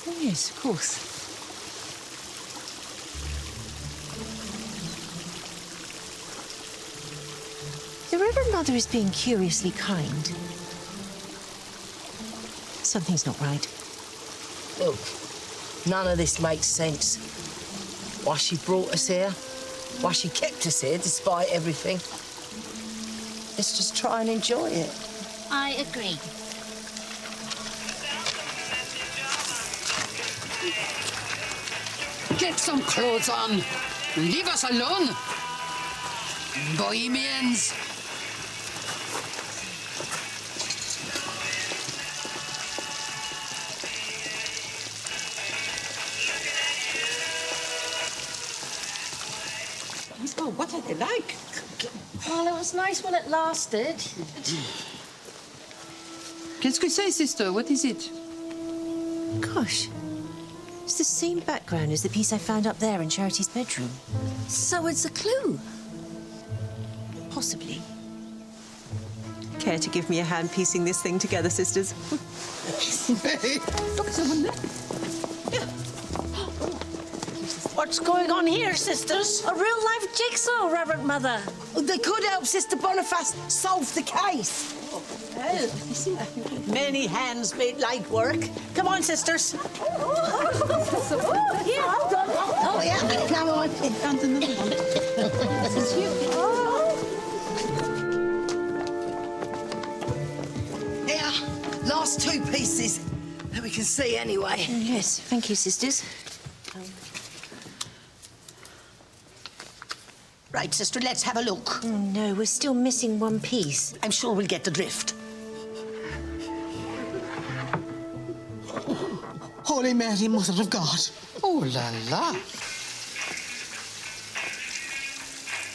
Oh, yes, of course. The Reverend Mother is being curiously kind. Something's not right. Look, none of this makes sense. Why she brought us here, why she kept us here despite everything. Let's just try and enjoy it. I agree. Get some clothes on. Leave us alone. Bohemians. Oh, what are they like? Well, it was nice while it lasted. Qu'est-ce que c'est, sister? What is it? Gosh. It's the same background as the piece I found up there in Charity's bedroom. So it's a clue. Possibly. Care to give me a hand piecing this thing together, sisters? Look, someone there. What's going on here, sisters? A real-life jigsaw, Reverend Mother. They could help Sister Boniface solve the case. Well, many hands make light work. Come on, sisters. Oh, yeah. Come on. Found another one. This is you. Here, last 2 pieces that we can see anyway. Yes, thank you, sisters. Right, sister, let's have a look. Oh, no, we're still missing one piece. I'm sure we'll get the drift. Holy Mary, Mother of God. Oh, la la.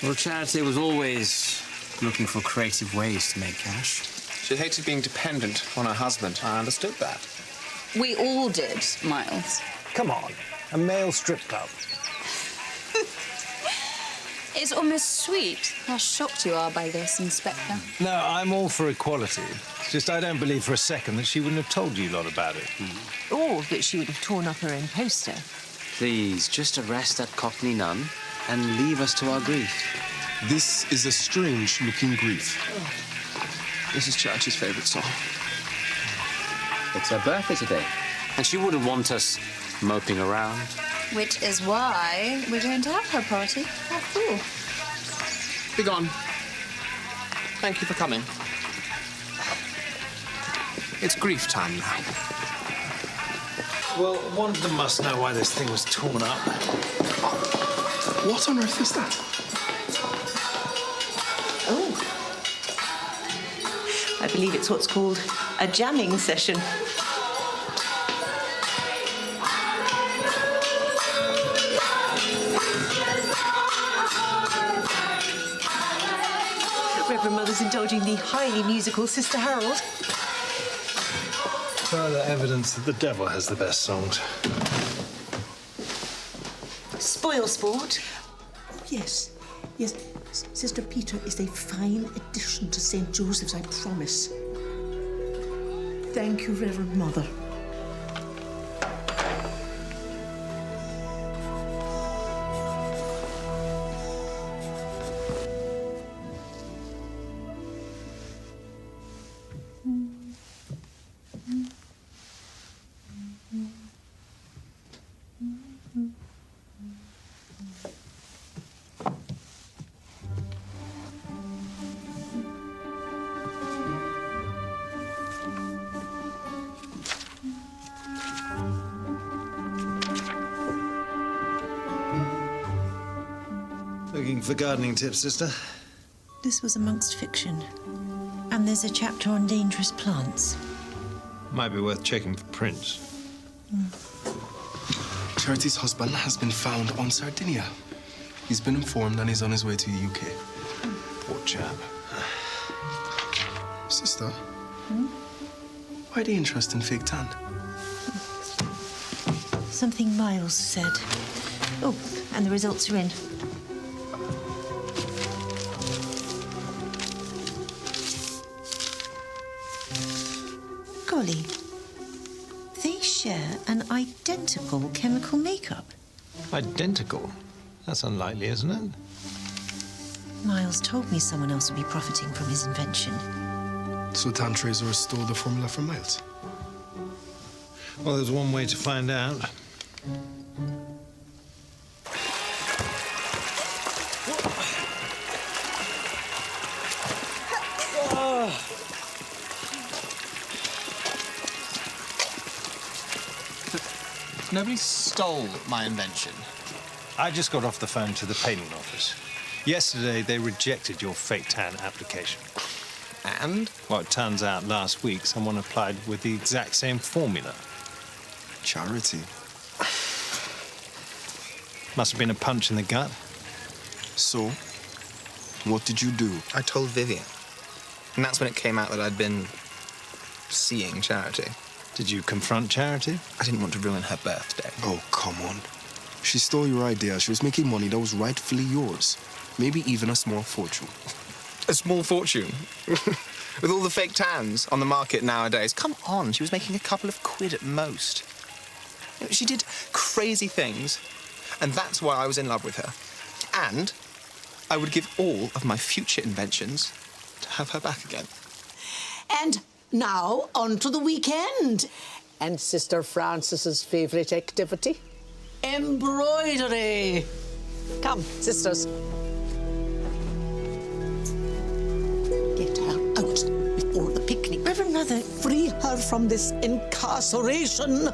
Well, Charity was always looking for creative ways to make cash. She hated being dependent on her husband. I understood that. We all did, Miles. Come on, a male strip club. It's almost sweet how shocked you are by this, Inspector. No, I'm all for equality. It's just I don't believe for a second that she wouldn't have told you a lot about it. Or that she would have torn up her own poster. Please, just arrest that Cockney nun and leave us to our grief. This is a strange-looking grief. This is Charity's favourite song. It's her birthday today, and she wouldn't want us moping around. Which is why we're going to have her party. How cool. Be gone. Thank you for coming. It's grief time now. Well, one of them must know why this thing was torn up. What on earth is that? Oh. I believe it's what's called a jamming session. Reverend Mother's indulging the highly musical Sister Harold. Further evidence that the devil has the best songs. Spoil sport. Yes, yes. Sister Peter is a fine addition to St. Joseph's, I promise. Thank you, Reverend Mother. Looking for gardening tips, sister? This was amongst fiction. And there's a chapter on dangerous plants. Might be worth checking for prints. Charity's husband has been found on Sardinia. He's been informed and he's on his way to the UK. Poor chap. Sister, why the interest in fake tan? Something Miles said. Oh, and the results are in. Golly, they share an identical chemical makeup. Identical? That's unlikely, isn't it? Miles told me someone else would be profiting from his invention. So Tan Tracer stole the formula from Miles? Well, there's one way to find out. Nobody stole my invention. I just got off the phone to the patent office. Yesterday, they rejected your fake tan application. And? Well, it turns out last week someone applied with the exact same formula. Charity. Must have been a punch in the gut. So, what did you do? I told Vivian. And that's when it came out that I'd been seeing Charity. Did you confront Charity? I didn't want to ruin her birthday. Oh, come on. She stole your idea. She was making money that was rightfully yours. Maybe even a small fortune. A small fortune? With all the fake tans on the market nowadays. Come on, she was making a couple of quid at most. She did crazy things, and that's why I was in love with her. And I would give all of my future inventions to have her back again. And now, on to the weekend. And Sister Frances's favourite activity? Embroidery. Come, sisters. Get her out before the picnic. Reverend Mother, free her from this incarceration.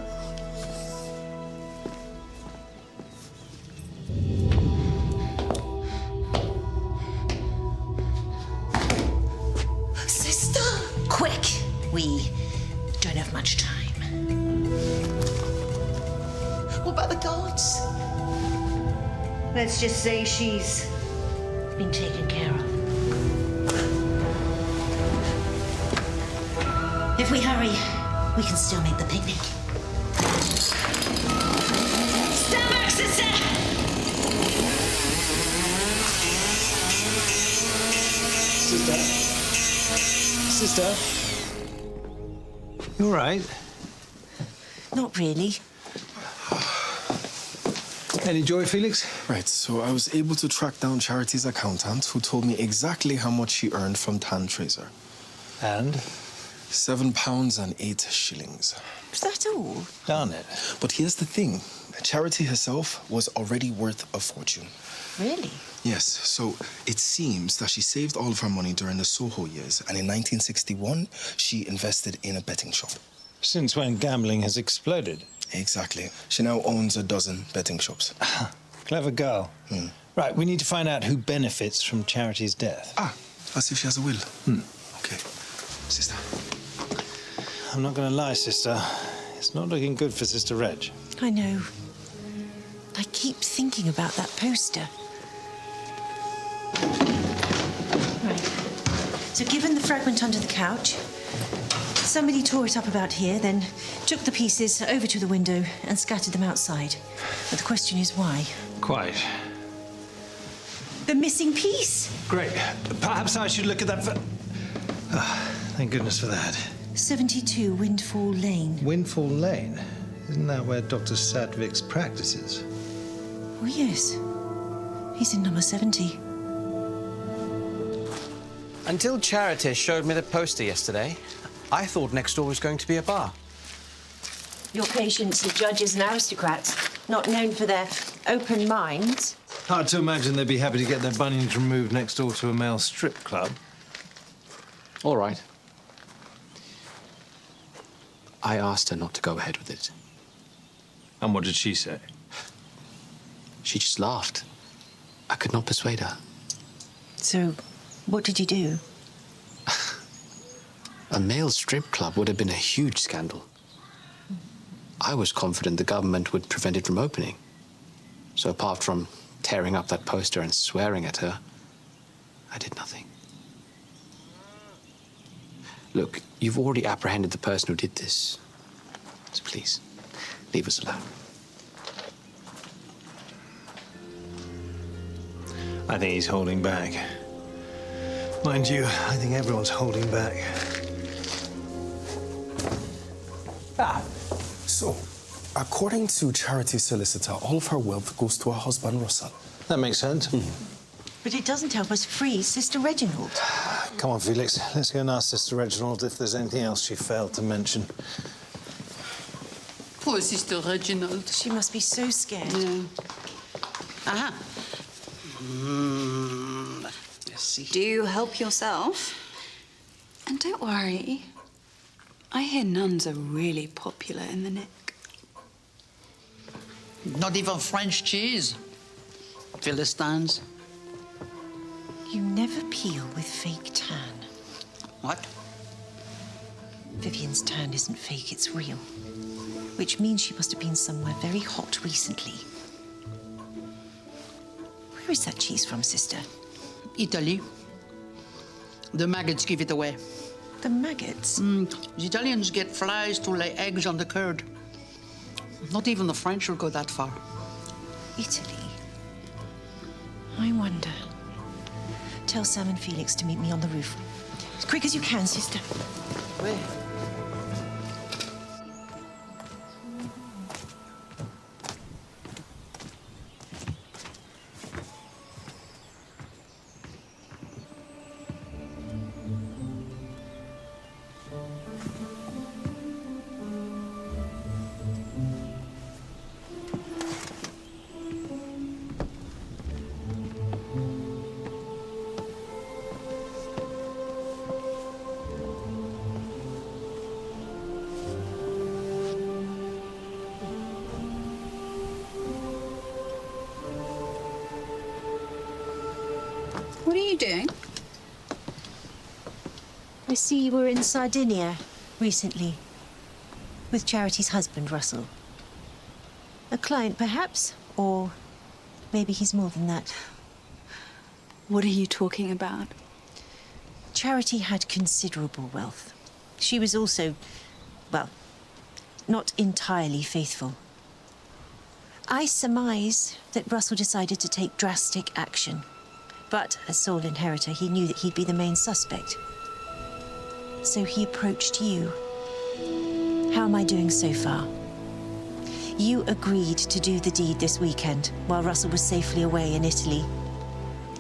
Sister! Quick! We don't have much time. What about the guards? Let's just say she's been taken care of. If we hurry, we can still make the picnic. Stand back, sister! Sister? You all right? Not really. Any joy, Felix? Right, so I was able to track down Charity's accountant, who told me exactly how much she earned from Tan Tracer. And? £7.08. Is that all? Darn it. But here's the thing. Charity herself was already worth a fortune. Really? Yes, so it seems that she saved all of her money during the Soho years, and in 1961, she invested in a betting shop. Since when gambling has exploded. Exactly. She now owns a dozen betting shops. Clever girl. Right, we need to find out who benefits from Charity's death. As if she has a will. Okay. Sister. I'm not going to lie, sister. It's not looking good for Sister Reg. I know. I keep thinking about that poster. Right. So given the fragment under the couch, somebody tore it up about here, then took the pieces over to the window and scattered them outside. But the question is why? Quite. The missing piece! Great. Perhaps I should look at that. Thank goodness for that. 72 Windfall Lane. Windfall Lane? Isn't that where Dr. Sadvik's practices? Oh, yes. He's in number 70. Until Charity showed me the poster yesterday, I thought next door was going to be a bar. Your patients are judges and aristocrats, not known for their open minds. Hard to imagine they'd be happy to get their bunions removed next door to a male strip club. All right. I asked her not to go ahead with it. And what did she say? She just laughed. I could not persuade her. So, what did you do? A male strip club would have been a huge scandal. I was confident the government would prevent it from opening. So apart from tearing up that poster and swearing at her, I did nothing. Look, you've already apprehended the person who did this. So please, leave us alone. I think he's holding back. Mind you, I think everyone's holding back. So, according to Charity's solicitor, all of her wealth goes to her husband, Russell. That makes sense. But it doesn't help us free Sister Reginald. Come on, Felix. Let's go and ask Sister Reginald if there's anything else she failed to mention. Poor Sister Reginald. She must be so scared. Yeah. Aha. Let's see. Do help yourself. And don't worry. I hear nuns are really popular in the Nick. Not even French cheese. Philistines. You never peel with fake tan. What? Vivian's tan isn't fake, it's real. Which means she must have been somewhere very hot recently. Where is that cheese from, sister? Italy. The maggots give it away. The maggots? The Italians get flies to lay eggs on the curd. Not even the French will go that far. Italy? I wonder. Tell Sam and Felix to meet me on the roof. As quick as you can, sister. Where? What are you doing? I see you were in Sardinia recently. With Charity's husband, Russell. A client, perhaps? Or maybe he's more than that. What are you talking about? Charity had considerable wealth. She was also, well, not entirely faithful. I surmise that Russell decided to take drastic action. But as sole inheritor, he knew that he'd be the main suspect. So he approached you. How am I doing so far? You agreed to do the deed this weekend while Russell was safely away in Italy.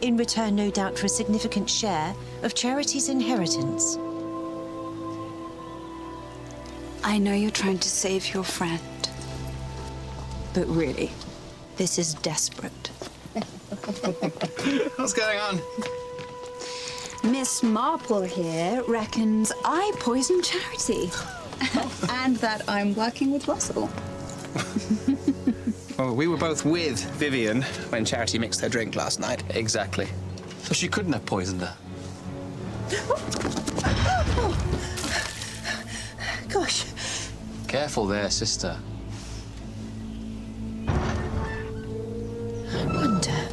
In return, no doubt, for a significant share of Charity's inheritance. I know you're trying to save your friend. But really, this is desperate. What's going on? Miss Marple here reckons I poisoned Charity. And that I'm working with Russell. Well, we were both with Vivian when Charity mixed her drink last night. Exactly. So she couldn't have poisoned her. Gosh. Careful there, sister. I wonder.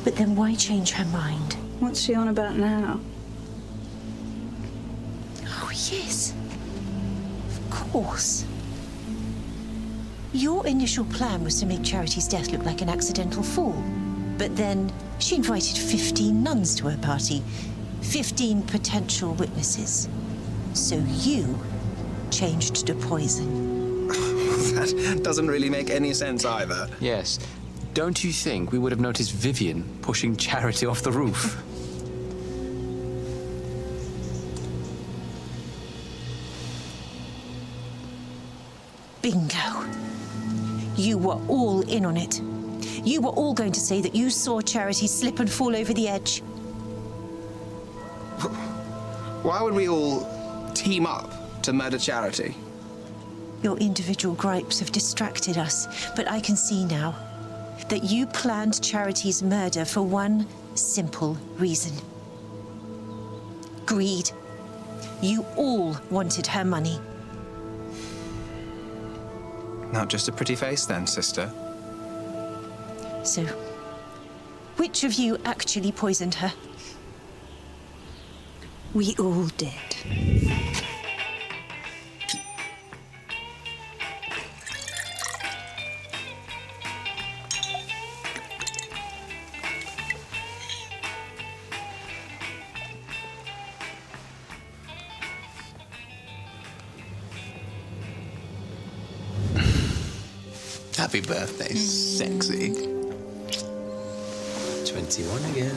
But then why change her mind? What's she on about now? Oh, yes. Of course. Your initial plan was to make Charity's death look like an accidental fall. But then she invited 15 nuns to her party. 15 potential witnesses. So you changed to poison. That doesn't really make any sense either. Yes. Don't you think we would have noticed Vivian pushing Charity off the roof? Bingo. You were all in on it. You were all going to say that you saw Charity slip and fall over the edge. Why would we all team up to murder Charity? Your individual gripes have distracted us, but I can see now that you planned Charity's murder for one simple reason. Greed. You all wanted her money. Not just a pretty face then, sister. So, which of you actually poisoned her? We all did. Happy birthday, sexy. 21 again.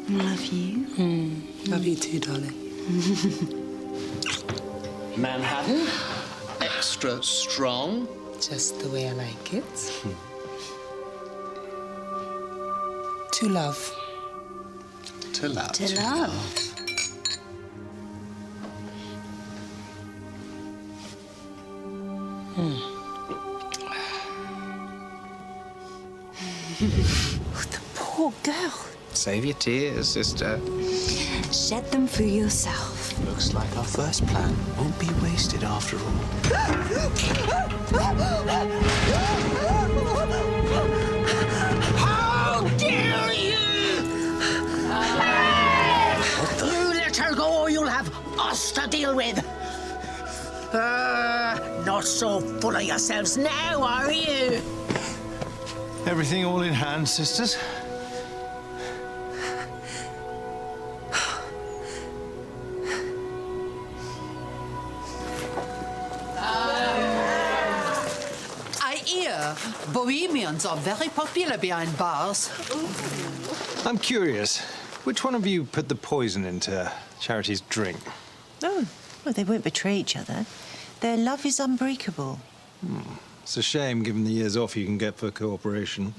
Love you. Love you too, darling. Manhattan, extra strong. Just the way I like it. To love. To love. To love. The poor girl. Save your tears, sister. Shed them for yourself. Looks like our first plan won't be wasted after all. How dare you! You let her go or you'll have us to deal with. Not so full of yourselves now, are you? Everything all in hand, sisters? I hear Bohemians are very popular behind bars. I'm curious. Which one of you put the poison into Charity's drink? Oh, well, they won't betray each other. Their love is unbreakable. It's a shame, given the years off you can get for cooperation.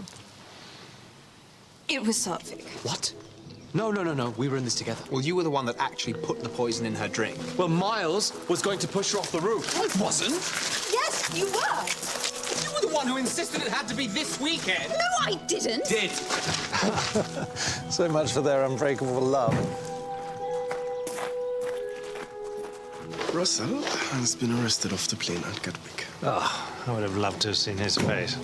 It was Satvik. What? No. We were in this together. Well, you were the one that actually put the poison in her drink. Well, Miles was going to push her off the roof. I wasn't. Yes, you were. You were the one who insisted it had to be this weekend. No, I didn't. Did. So much for their unbreakable love. Russell has been arrested off the plane at Gatwick. Oh, I would have loved to have seen his face.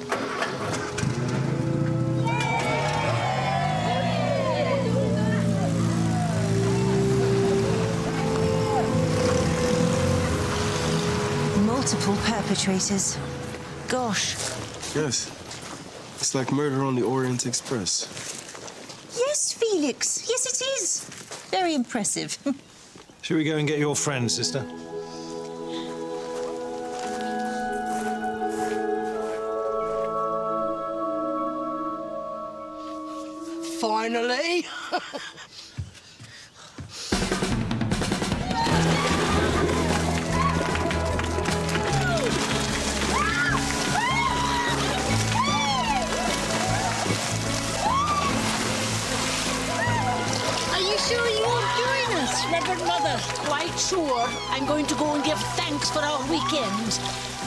Multiple perpetrators. Gosh. Yes. It's like murder on the Orient Express. Yes, Felix. Yes, it is. Very impressive. Should we go and get your friend, sister? Finally. Are you sure you won't join us, Reverend Mother? Quite sure I'm going to go and give thanks for our weekend.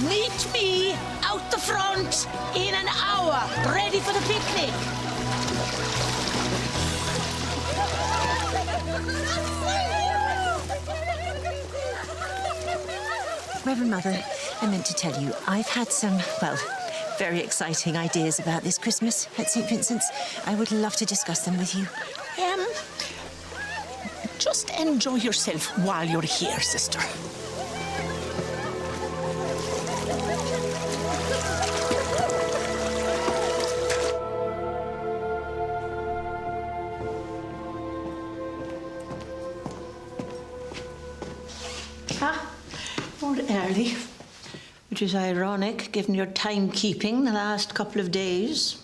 Meet me out the front in an hour, ready for the picnic. Reverend Mother, I meant to tell you, I've had some, well, very exciting ideas about this Christmas at St. Vincent's. I would love to discuss them with you. Just enjoy yourself while you're here, sister. More early, which is ironic given your timekeeping the last couple of days.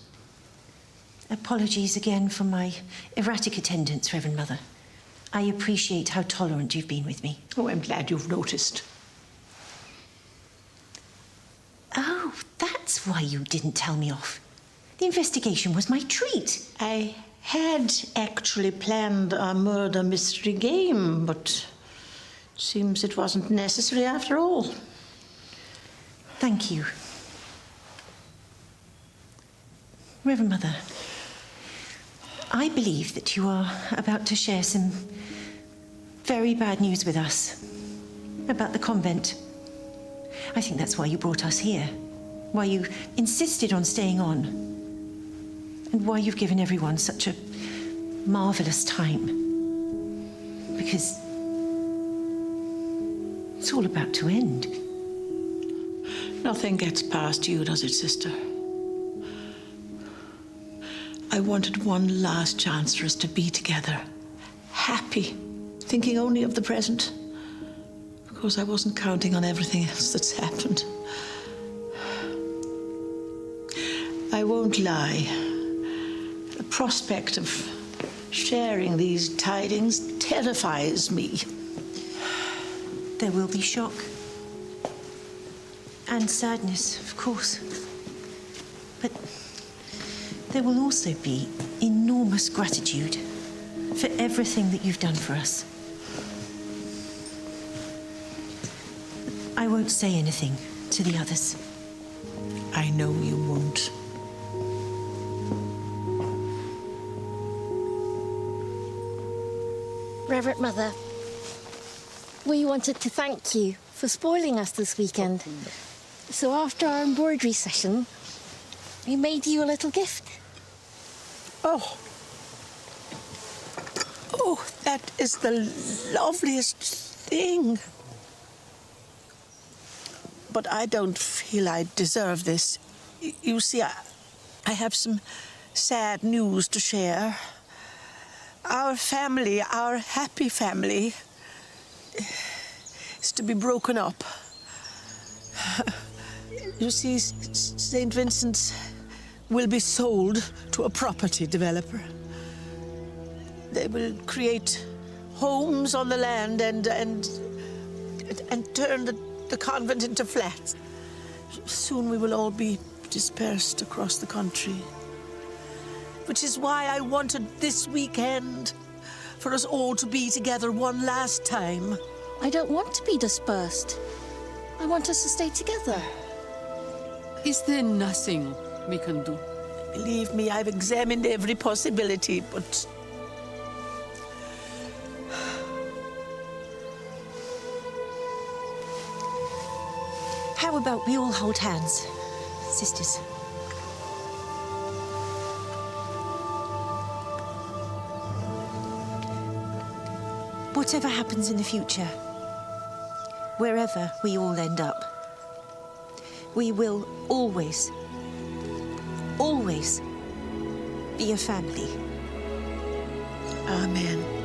Apologies again for my erratic attendance, Reverend Mother. I appreciate how tolerant you've been with me. Oh, I'm glad you've noticed. Oh, that's why you didn't tell me off. The investigation was my treat. I had actually planned a murder mystery game, but seems it wasn't necessary after all. Thank you. Reverend Mother, I believe that you are about to share some very bad news with us about the convent. I think that's why you brought us here, why you insisted on staying on, and why you've given everyone such a marvelous time. Because it's all about to end. Nothing gets past you, does it, sister? I wanted one last chance for us to be together, happy, thinking only of the present. Of course, I wasn't counting on everything else that's happened. I won't lie. The prospect of sharing these tidings terrifies me. There will be shock. And sadness, of course. But there will also be enormous gratitude for everything that you've done for us. I won't say anything to the others. I know you won't. Reverend Mother, we wanted to thank you for spoiling us this weekend. So after our embroidery session, we made you a little gift. Oh, that is the loveliest thing. But I don't feel I deserve this. You see, I have some sad news to share. Our family, our happy family, is to be broken up. You see, St. Vincent's will be sold to a property developer. They will create homes on the land and turn the convent into flats. Soon we will all be dispersed across the country. Which is why I wanted this weekend for us all to be together one last time. I don't want to be dispersed. I want us to stay together. Is there nothing we can do? Believe me, I've examined every possibility, but... How about we all hold hands, sisters? Whatever happens in the future, wherever we all end up, we will always, always be a family. Amen.